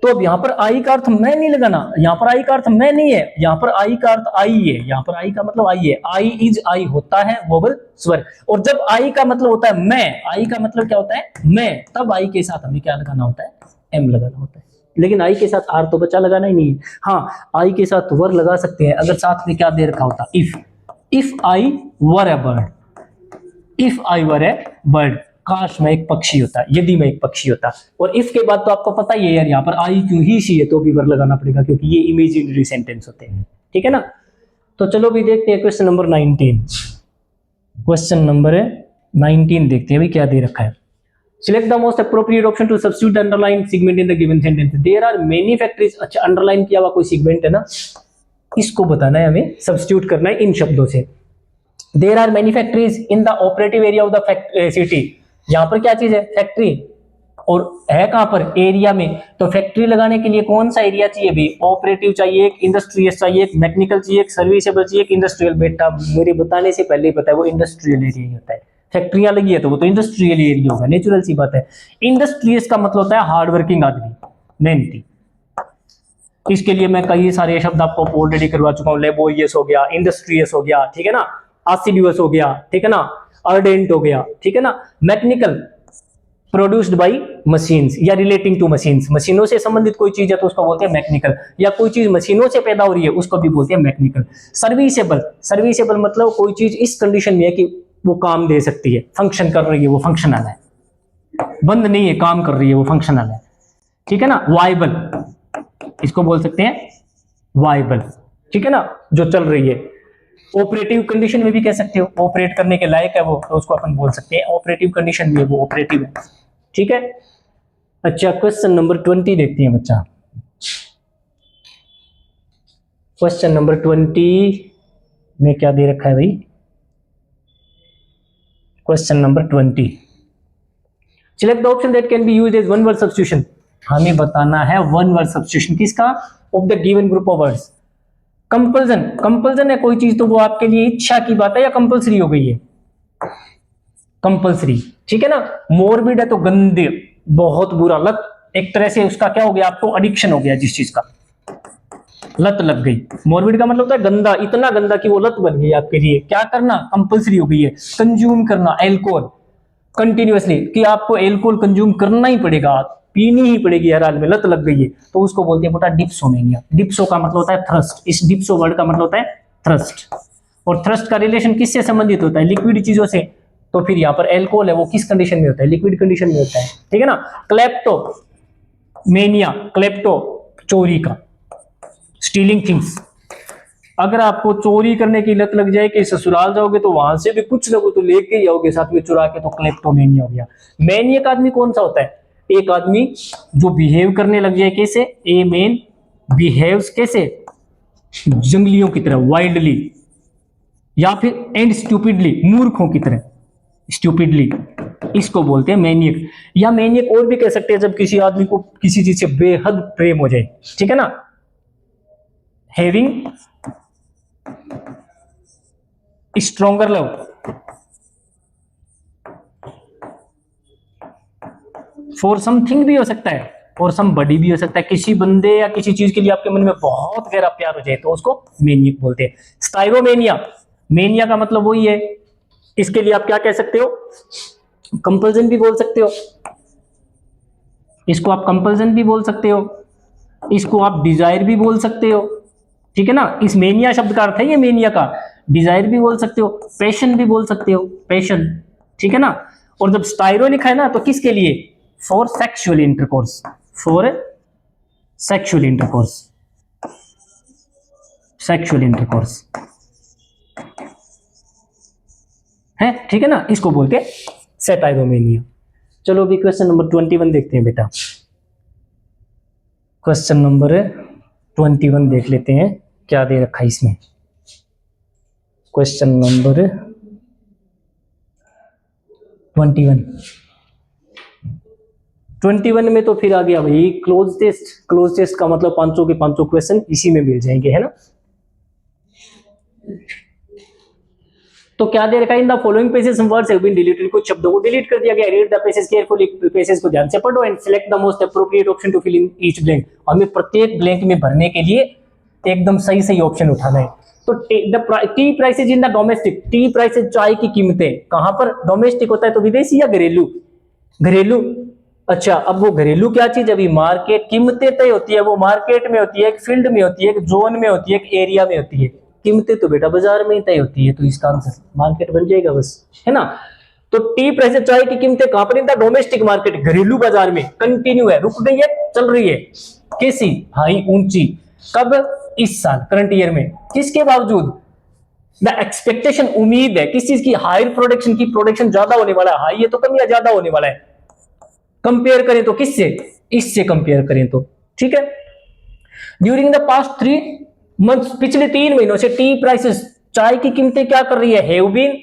तो अब यहां पर आई का अर्थ मैं नहीं लगाना, यहां पर आई का अर्थ मैं नहीं है, यहां पर आई का अर्थ आई है, यहां पर आई का मतलब आई है। आई इज आई होता है वोवल स्वर, और जब आई का मतलब होता है मैं, आई का मतलब क्या होता है मैं, तब आई के साथ हमें क्या लगाना होता है, एम लगाना होता है। लेकिन आई के साथ आर तो बच्चा लगाना ही नहीं है। हाँ, आई के साथ वर लगा सकते हैं अगर साथ में क्या दे रखा होता, if I were A bird, if I were A bird, काश मैं एक पक्षी होता, यदि मैं एक पक्षी होता। और इफ के बाद तो आपको पता ही है यार, यहाँ पर आई क्यों ही सी है तो भी वर लगाना पड़ेगा, क्योंकि ये इमेजिनरी सेंटेंस होते हैं, ठीक है ना। तो चलो भी देखते हैं क्वेश्चन नंबर 19। क्वेश्चन नंबर 19 देखते हैं भाई क्या दे रखा है। Select the most appropriate option to substitute underline segment in the given sentence. There are many factories, अच्छा अंडरलाइन किया हुआ कोई सेगमेंट है ना, इसको बताना है हमें, सब्स्टिट्यूट करना है इन शब्दों से। There are many factories in the operative area of the city, यहां पर क्या चीज है, फैक्ट्री, और है कहां पर, एरिया में। तो फैक्ट्री लगाने के लिए कौन सा एरिया चाहिए भी, ऑपरेटिव चाहिए, एक इंडस्ट्रियल चाहिए, एक मैकेनिकल चाहिए, एक सर्विसेबल चाहिए, एक इंडस्ट्रियल। बेटा मेरे बताने से पहले ही पता है वो इंडस्ट्रियल एरिया ही होता है, फैक्ट्रियां लगी है तो वो तो इंडस्ट्रियल एरिया होगा, नेचुरल सी बात है। इंडस्ट्रियस का मतलब होता है हार्ड वर्किंग आदमी, मेहनती। इसके लिए मैं कई सारे शब्द आपको ऑलरेडी करवा चुका हूं, लेबोरियस हो गया, इंडस्ट्रियस हो गया, ठीक है ना, आसिडुअस हो गया, ठीक है ना, अर्डेंट हो गया, ठीक है ना, मैकेनिकल, प्रोड्यूस्ड बाय मशीन्स या रिलेटिंग टू मशीन्स, मशीनों से संबंधित कोई चीज है तो उसको बोलते हैं मैकेनिकल, या कोई चीज मशीनों से पैदा हो रही है उसको भी बोलते हैं मैकेनिकल। सर्विसेबल, सर्विसेबल मतलब कोई चीज इस कंडीशन में है कि वो काम दे सकती है, फंक्शन कर रही है, वो फंक्शनल है, बंद नहीं है, काम कर रही है, वो फंक्शनल है, ठीक है ना। वाइबल, इसको बोल सकते हैं वाइबल, ठीक है ना, जो चल रही है। ऑपरेटिव कंडीशन में भी कह सकते हो, ऑपरेट करने के लायक है वो, तो उसको अपन बोल सकते हैं ऑपरेटिव कंडीशन में वो ऑपरेटिव है, ठीक है। अच्छा क्वेश्चन नंबर 20 देखते हैं बच्चा। क्वेश्चन नंबर 20 में क्या दे रखा है भाई? Question number 20, select the option that can be used as one word substitution. हमें बताना है वन वर्ड सब्स्टिट्यूशन किसका? Of the given group of words. Compulsion, compulsion है कोई चीज तो वो आपके लिए इच्छा की बात है या कंपल्सरी हो गई है? कंपल्सरी, ठीक है ना। मोरबिड है तो गंदे, बहुत बुरा, लत, एक तरह से उसका क्या हो गया, आपको एडिक्शन हो गया, जिस चीज का लत लग गई। मोरबिड का मतलब होता है गंदा, इतना गंदा कि वो लत बन गई आपके लिए। क्या करना? कंपल्सरी हो गई है। कंज्यूम करना एल्कोहल कंटिन्यूअसली, कि आपको एल्कोहल कंज्यूम करना ही पड़ेगा, पीनी ही पड़ेगी हर हाल में, लत लग गई है, तो उसको बोलते हैं बेटा डिप्सोमेनिया। डिप्सो का मतलब होता है थ्रस्ट, इस डिप्सो वर्ड का मतलब होता है थ्रस्ट। और थ्रस्ट का रिलेशन किससे संबंधित होता है? लिक्विड चीजों से। तो फिर यहाँ पर एल्कोहल है वो किस कंडीशन में होता है? लिक्विड कंडीशन में होता है, ठीक है ना। क्लेप्टो मेनिया, क्लेप्टो चोरी का, स्टीलिंग थिंग्स। अगर आपको चोरी करने की लत लग जाए कि ससुराल जाओगे तो वहां से भी कुछ ना कुछ तो लेके ही आओगे साथ में चुरा के, तो क्लेप्टोमेनिया हो गया। मैनियक आदमी कौन सा होता है? एक आदमी जो बिहेव करने लग जाए कैसे? ए मैन बिहेव्स कैसे? जंगलियों की तरह, वाइल्डली, या फिर एंड स्टूपिडली, मूर्खों की तरह, स्टूपिडली, इसको बोलते हैं मैनियक। या मैनियक और भी कह सकते हैं जब किसी आदमी को किसी चीज से बेहद प्रेम हो जाए, ठीक है ना। Having stronger love, for something भी हो सकता है, और सम बडी भी हो सकता है। किसी बंदे या किसी चीज के लिए आपके मन में बहुत गहरा प्यार हो जाए तो उसको मैनियक बोलते हैं। स्टाइरोमेनिया, मेनिया का मतलब वही है। इसके लिए आप क्या कह सकते हो? कंपल्सन भी बोल सकते हो, इसको आप कंपल्सन भी बोल सकते हो, इसको आप डिजायर भी बोल सकते हो, ठीक है ना। इस मेनिया शब्द का अर्थ है ये मेनिया का। डिजायर भी बोल सकते हो, पैशन भी बोल सकते हो, पैशन, ठीक है ना। और जब स्टाइरो लिखा है ना तो किसके लिए? For sexual intercourse, for sexual intercourse, sexual intercourse है, ठीक है ना। इसको बोलते हैं सेटाइरोमेनिया। चलो अभी क्वेश्चन नंबर 21 देखते हैं बेटा। क्वेश्चन नंबर 21 देख लेते हैं क्या दे रखा है इसमें। क्वेश्चन नंबर 21 में तो फिर आ गया भाई क्लोज टेस्ट। क्लोज टेस्ट का मतलब 500 के 500 क्वेश्चन इसी में मिल जाएंगे, है ना। तो क्या दे रखा है? In the following pages some words have been deleted, कुछ शब्दों को डिलीट कर दिया गया। Read the pages carefully, pages को ध्यान से पढ़ो and select the most appropriate option to fill in each blank. हमें प्रत्येक ब्लैंक में भरने के लिए एकदम सही सही ऑप्शन उठाना है। तो T prices in the domestic, T prices चाय की कीमतें कहां पर? डोमेस्टिक होता है तो विदेशी या घरेलू? घरेलू। अच्छा, अब वो घरेलू क्या चीज? अभी मार्केट कीमतें तय होती है, वो मार्केट में होती है, एक फील्ड में होती है, एक जोन में होती है, एक एरिया में होती है। कीमतें तो बेटा बाजार में ही तय होती है, तो इसका आंसर मार्केट बन जाएगा बस, है ना। तो टी प्राइस चाय की कीमतें कहां पर? इन द डोमेस्टिक मार्केट, घरेलू बाजार में। कंटिन्यू है, रुक गई है, चल रही है। कैसी? हाई, ऊंची। कब? इस साल, करंट ईयर में। किसके बावजूद? द एक्सपेक्टेशन, उम्मीद है किस चीज की? हायर प्रोडक्शन की, प्रोडक्शन ज्यादा होने वाला है। हाई है तो कम या ज्यादा होने वाला है? कंपेयर करें तो किससे? इससे कंपेयर करें तो, ठीक है। ड्यूरिंग द पास्ट 3 मंथ्स, पिछले 3 महीनों से टी प्राइसेस, चाय की कीमतें क्या कर रही है? हैव बीन,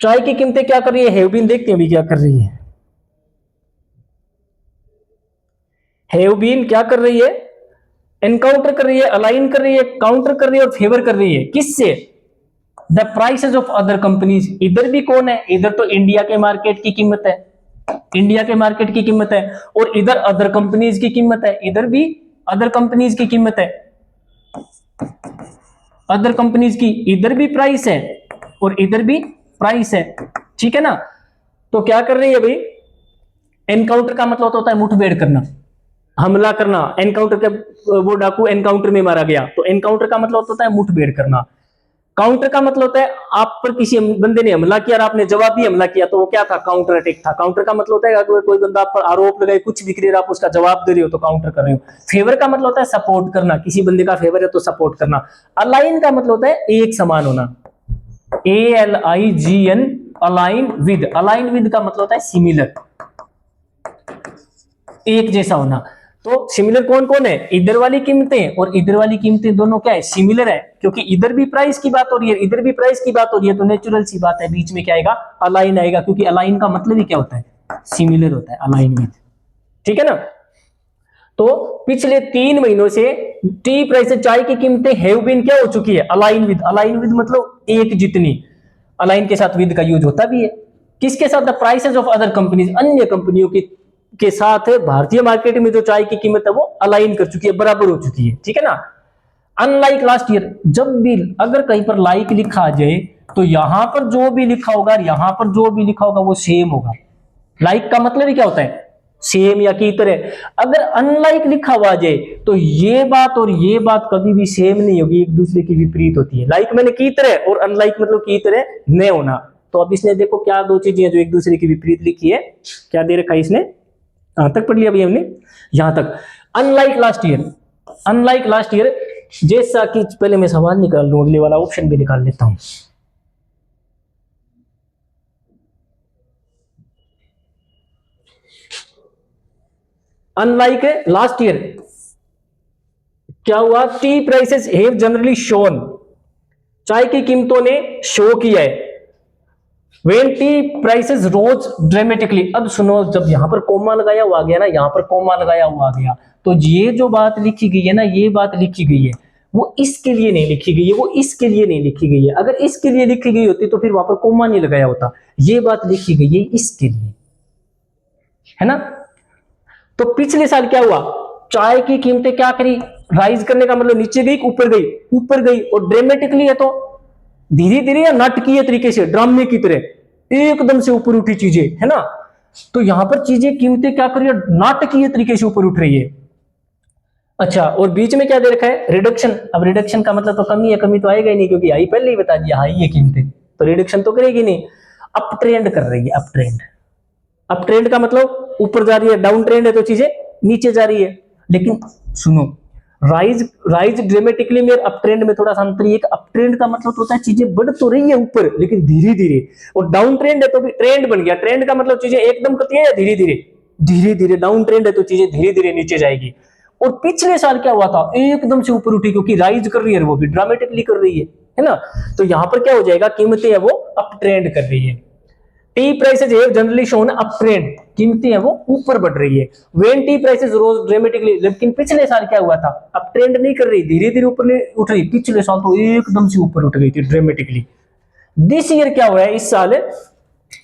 चाय की कीमतें क्या कर रही है? Have been. देखते हैं अभी क्या कर रही है। हैव बीन क्या कर रही है? एनकाउंटर कर रही है, अलाइन कर रही है, काउंटर कर रही है और फेवर कर रही है। किससे? The prices of other companies. इधर भी कौन है? इधर तो इंडिया के मार्केट की कीमत है, इंडिया के मार्केट की कीमत है, और इधर अदर कंपनीज की कीमत है, इधर भी अदर कंपनीज की कीमत है, अदर कंपनीज की। इधर भी प्राइस है और इधर भी प्राइस है, ठीक है ना। तो क्या कर रही है भाई? एनकाउंटर का मतलब होता है मुठभेड़ करना, हमला करना। एनकाउंटर के, वो डाकू एनकाउंटर में मारा गया, तो एनकाउंटर का मतलब होता है मुठभेड़ करना। काउंटर का मतलब होता है आप पर किसी बंदे ने हमला किया और आपने जवाब भी हमला किया, तो वो क्या था? काउंटर अटैक था। काउंटर का मतलब होता है अगर कोई बंदा आप पर आरोप लगाए, कुछ भी करे, आप उसका जवाब दे रहे हो तो काउंटर कर रहे हो। फेवर का मतलब होता है सपोर्ट करना, किसी बंदे का फेवर है तो सपोर्ट करना। अलाइन का मतलब होता है एक समान होना, ALIGN, align with. Align with का मतलब होता है सिमिलर, एक जैसा होना। तो सिमिलर कौन कौन है, इधर वाली कीमतें और इधर वाली कीमतें दोनों क्या है, सिमिलर है, क्योंकि इधर भी प्राइस की बात हो रही है, इधर भी प्राइस की बात हो रही है, तो नेचुरल सी बात है बीच में क्या आएगा, अलाइन आएगा, क्योंकि अलाइन का मतलब ही क्या होता है, सिमिलर होता है, अलाइन विद। ठीक है ना। तो पिछले 3 महीनों से टी प्राइस चाय की कीमतें हैव बीन क्या हो चुकी है, अलाइन विद। अलाइन विद मतलब एक जितनी, अलाइन के साथ विद का यूज होता भी है, किसके साथ, the prices of other companies, अन्य कंपनियों के साथ भारतीय मार्केट में जो चाय की कीमत है वो अलाइन कर चुकी है, बराबर हो चुकी है। ठीक है ना। अनलाइक लास्ट ईयर, जब भी अगर कहीं पर लाइक लिखा आ जाए तो यहां पर जो भी लिखा होगा, यहां पर जो भी लिखा होगा वो सेम होगा। लाइक का मतलब ही क्या होता है, सेम या की तरह। अगर अनलाइक लिखा हुआ जाए तो ये बात और ये बात कभी भी सेम नहीं होगी, एक दूसरे की विपरीत होती है। लाइक मैंने की तरह और अनलाइक मतलब की तरह नहीं होना। तो अब इसने देखो क्या दो चीजें जो एक दूसरे की विपरीत लिखी है, क्या दे रखा है इसने, कहां तक पढ़ लिया भैया हमने, यहां तक। Unlike last year, unlike last year, जैसा कि पहले मैं सवाल निकाल लूं, अगले वाला ऑप्शन भी निकाल लेता हूं। अनलाइक लास्ट ईयर क्या हुआ, tea prices have generally shown, चाय की कीमतों ने शो किया है, when tea prices rose dramatically. अब सुनो, जब यहां पर कोमा लगाया हुआ आ गया ना, यहां पर कोमा लगाया हुआ आ गया, तो ये जो बात लिखी गई है ना, ये बात लिखी गई है वो इसके लिए नहीं लिखी गई है, वो इसके लिए नहीं लिखी गई है। अगर इसके लिए लिखी गई होती तो फिर वहां पर कोमा नहीं लगाया होता, ये बात लिखी गई है इसके लिए, है ना। तो पिछले साल क्या हुआ, चाय की कीमतें क्या करी, राइज करने का मतलब नीचे गई, ऊपर गई, ऊपर गई, और ड्रामेटिकली है तो धीरे धीरे या नाटकीय तरीके से, ड्रामे की तरह एकदम से ऊपर उठी चीजें, है ना। तो यहां पर चीजें, कीमतें क्या कर रही है, नाटकीय तरीके से ऊपर उठ रही है। अच्छा, और बीच में क्या दे रखा है, रिडक्शन। अब रिडक्शन का मतलब तो कमी है, कमी तो आएगा ही नहीं, क्योंकि हाई पहले ही बता दिया, हाई है कीमतें, तो रिडक्शन तो करेगी नहीं। अप ट्रेंड कर रही है, अप ट्रेंड। अप ट्रेंड का मतलब ऊपर जा रही है, डाउन ट्रेंड है तो चीजें नीचे जा रही है। लेकिन सुनो, राइज राइज ड्रामेटिकली में अप ट्रेंड में थोड़ा सा अंतर है। अप ट्रेंड का मतलब होता है चीजें बढ़ तो रही है ऊपर लेकिन धीरे धीरे, और डाउन ट्रेंड है तो भी ट्रेंड बन गया। ट्रेंड का मतलब चीजें एकदम करती है या धीरे धीरे, धीरे धीरे। डाउन ट्रेंड है तो चीजें धीरे धीरे नीचे जाएगी। और पिछले साल क्या हुआ था, एकदम से ऊपर उठी, क्योंकि राइज कर रही है, वो भी ड्रामेटिकली कर रही है ना। तो यहां पर क्या हो जाएगा, कीमतें है वो अप ट्रेंड कर रही है। Tea prices have generally shown up trend, कीमतें हैं वो ऊपर बढ़ रही है। When tea prices rose dramatically, लेकिन पिछले साल क्या हुआ था, अप ट्रेंड नहीं कर रही, धीरे धीरे ऊपर उठ रही। पिछले साल तो एकदम से ऊपर उठ गई थी ड्रामेटिकली। दिस ईयर क्या हुआ है, इस साल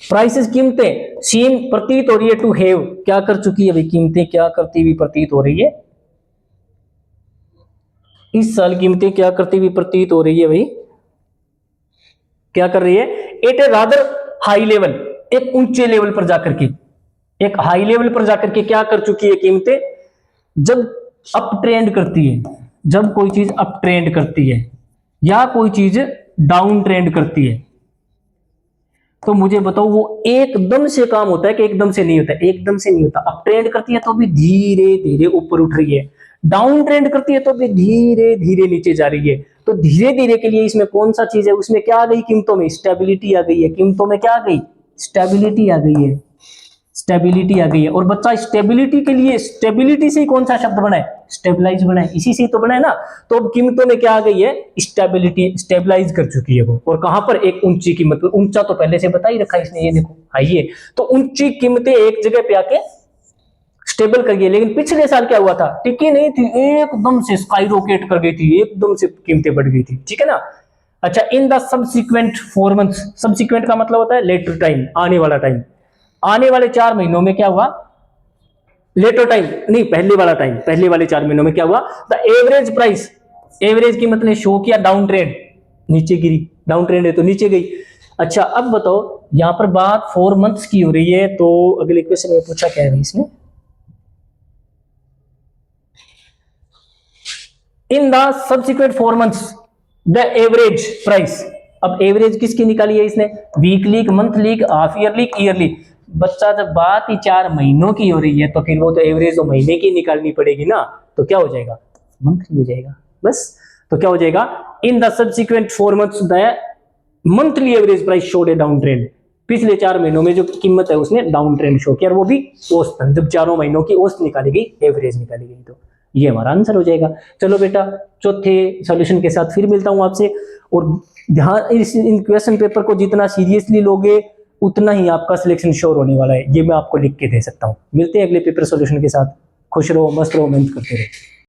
प्राइसेस, कीमतें सीम प्रतीत हो रही है टू हैव, क्या कर चुकी है भाई, कीमतें क्या करती हुई प्रतीत हो रही है, इस साल कीमतें क्या करती हुई प्रतीत हो रही है भाई, क्या कर रही है, एट ए रादर हाई लेवल, एक ऊंचे लेवल पर जाकर के, एक हाई लेवल पर जाकर के क्या कर चुकी है कीमतें, जब अप ट्रेंड करती है, जब कोई चीज अप ट्रेंड करती है या कोई चीज डाउन ट्रेंड करती है, तो मुझे बताओ वो एकदम से काम होता है कि एकदम से नहीं होता, एकदम से नहीं होता। अप ट्रेंड करती है तो भी धीरे धीरे ऊपर उठ रही है, डाउन ट्रेंड करती है तो भी धीरे धीरे नीचे जा रही है। तो धीरे धीरे के लिए इसमें कौन सा चीज है, उसमें क्या आ गई, कीमतों में स्टेबिलिटी आ गई है। कीमतों में क्या आ गई, स्टेबिलिटी आ गई है, स्टेबिलिटी आ गई है। और बच्चा स्टेबिलिटी के लिए, स्टेबिलिटी से ही कौन सा शब्द बना है, स्टेबलाइज बना है, इसी से तो बना है ना। तो अब कीमतों में क्या आ गई है, स्टेबिलिटी, स्टेबलाइज कर चुकी है वो। और कहां पर, एक ऊंची कीमत पर। ऊंचा तो पहले से बता ही रखा है इसने, ये देखो हाई है, तो ऊंची कीमतें एक जगह पे आके स्टेबल कर गई। लेकिन पिछले साल क्या हुआ था, टिकी नहीं थी, एकदम से स्काई रॉकेट कर गई थी, एकदम से कीमतें बढ़ गई थी। ठीक है ना। अच्छा, in the subsequent 4 months, subsequent का मतलब होता है लेटर टाइम, आने वाला टाइम। आने वाले 4 महीनों में क्या हुआ, लेटर टाइम नहीं, पहले वाला टाइम, पहले वाले 4 महीनों में क्या हुआ, द एवरेज प्राइस, एवरेज कीमत ने शो किया डाउन ट्रेंड, नीचे गिरी, डाउन ट्रेंड है तो नीचे गई। अच्छा, अब बताओ यहां पर बात 4 मंथ्स की हो रही है, तो अगले क्वेश्चन में पूछा क्या है इसमें, in the subsequent 4 months the average price. अब एवरेज किसकी निकाली है इसने, weekly, monthly, half yearly, yearly. बच्चा जब बात ही 4 महीनों की हो रही है तो फिर वो तो एवरेज तो महीने की निकालनी पड़ेगी ना, तो क्या हो जाएगा, मंथली हो जाएगा बस। तो क्या हो जाएगा, in the subsequent 4 months the monthly average price showed A down trend. पिछले 4 महीनों में जो कीमत है उसने डाउन ट्रेंड शो किया, और वो भी औसतन, जब चारों महीनों की औसत निकाली गई, एवरेज निकाली गई, तो ये हमारा आंसर हो जाएगा। चलो बेटा, चौथे सॉल्यूशन के साथ फिर मिलता हूं आपसे, और ध्यान इन क्वेश्चन पेपर को जितना सीरियसली लोगे उतना ही आपका सिलेक्शन श्योर होने वाला है, ये मैं आपको लिख के दे सकता हूँ। मिलते हैं अगले पेपर सॉल्यूशन के साथ। खुश रहो, मस्त रहो, मेहनत करते रहो।